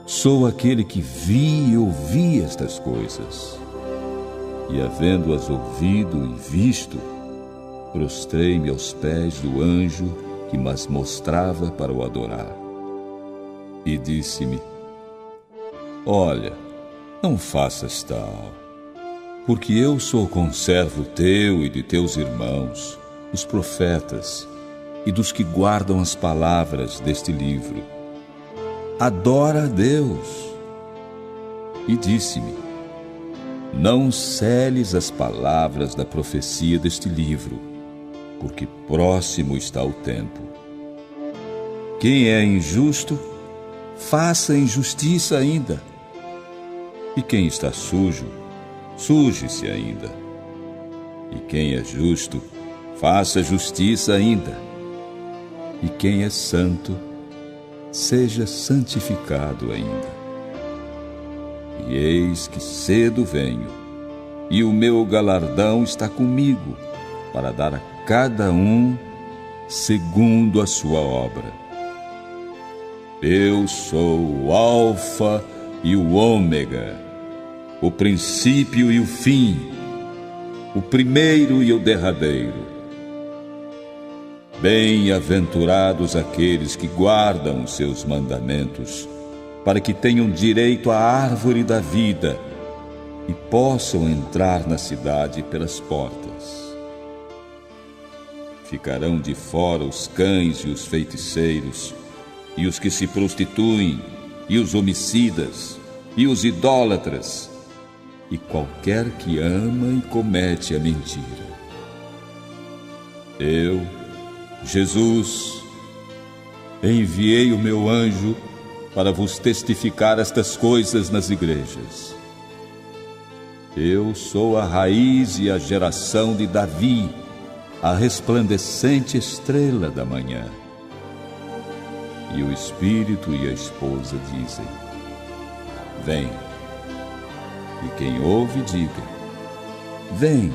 sou aquele que vi e ouvi estas coisas. E havendo-as ouvido e visto, prostrei-me aos pés do anjo que mas mostrava para o adorar. E disse-me: olha, não faças tal. Porque eu sou conservo teu e de teus irmãos, os profetas, e dos que guardam as palavras deste livro. Adora a Deus. E disse-me: não seles as palavras da profecia deste livro, porque próximo está o tempo. Quem é injusto, faça injustiça ainda. E quem está sujo, suje-se ainda. E quem é justo, faça justiça ainda. E quem é santo, seja santificado ainda. E eis que cedo venho, e o meu galardão está comigo, para dar a cada um segundo a sua obra. Eu sou o Alfa e o Ômega, o princípio e o fim, o primeiro e o derradeiro. Bem-aventurados aqueles que guardam os seus mandamentos, para que tenham direito à árvore da vida e possam entrar na cidade pelas portas. Ficarão de fora os cães e os feiticeiros, e os que se prostituem, e os homicidas, e os idólatras, e qualquer que ama e comete a mentira. Eu, Jesus, enviei o meu anjo para vos testificar estas coisas nas igrejas. Eu sou a raiz e a geração de Davi, a resplandecente estrela da manhã. E o Espírito e a esposa dizem: vem. E quem ouve, diga: vem.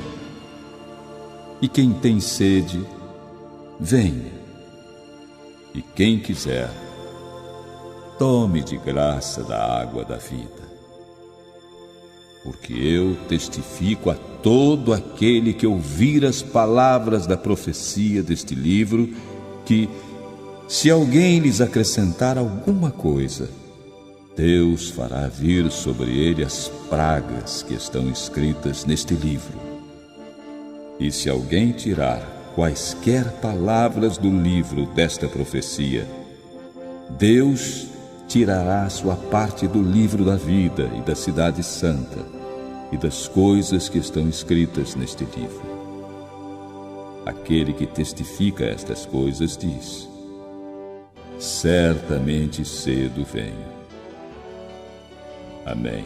E quem tem sede, venha. E quem quiser, tome de graça da água da vida. Porque eu testifico a todo aquele que ouvir as palavras da profecia deste livro, que, se alguém lhes acrescentar alguma coisa, Deus fará vir sobre ele as pragas que estão escritas neste livro. E se alguém tirar quaisquer palavras do livro desta profecia, Deus tirará a sua parte do livro da vida e da cidade santa e das coisas que estão escritas neste livro. Aquele que testifica estas coisas diz: certamente cedo venho. Amém.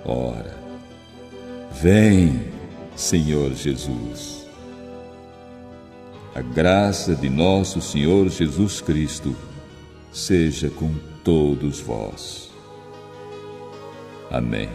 Ora, vem, Senhor Jesus. A graça de nosso Senhor Jesus Cristo seja com todos vós. Amém.